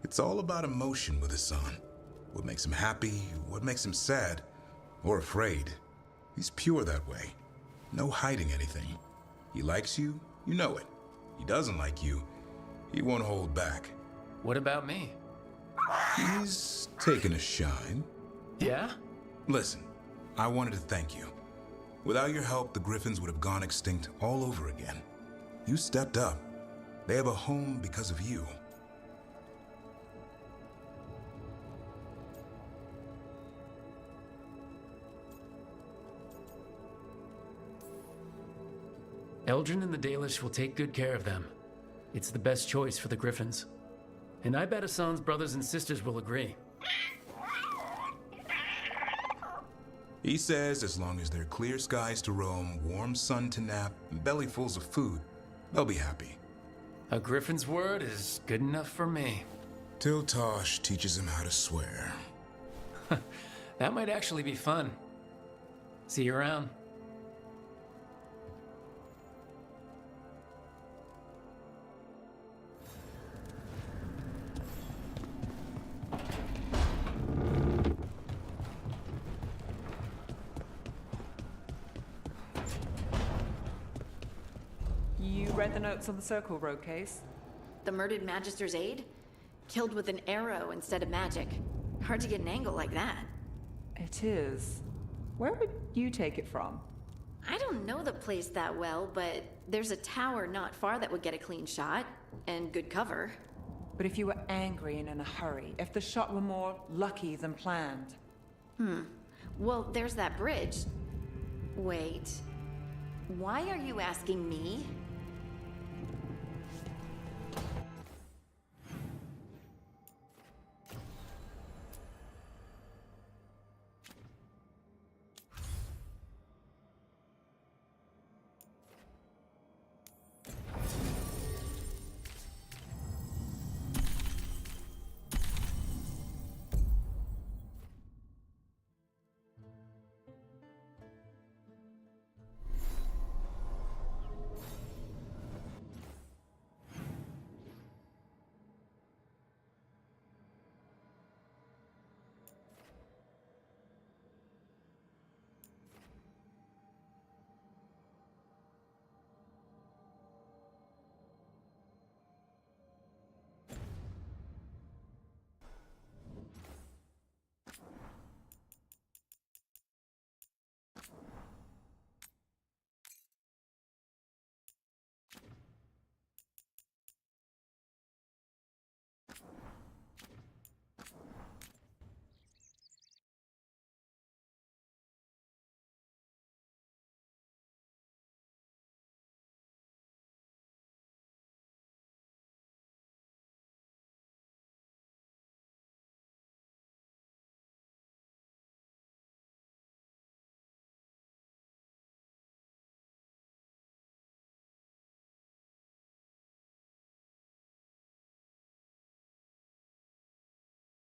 It's all about emotion with his son. What makes him happy, what makes him sad, or afraid. He's pure that way. No hiding anything. He likes you, you know it. He doesn't like you, he won't hold back. What about me? He's taken a shine. Yeah? Listen, I wanted to thank you. Without your help, the Griffins would have gone extinct all over again. You stepped up. They have a home because of you. Eldrin and the Dalish will take good care of them. It's the best choice for the Griffins. And I bet Hassan's brothers and sisters will agree. He says as long as there are clear skies to roam, warm sun to nap, and bellyfuls of food, they'll be happy. A Griffin's word is good enough for me. Till Tosh teaches him how to swear. That might actually be fun. See you around. Read the notes on the Circle Road case? The murdered Magister's aide? Killed with an arrow instead of magic. Hard to get an angle like that. It is. Where would you take it from? I don't know the place that well, but there's a tower not far that would get a clean shot, and good cover. But if you were angry and in a hurry, if the shot were more lucky than planned? Well, there's that bridge. Wait. Why are you asking me?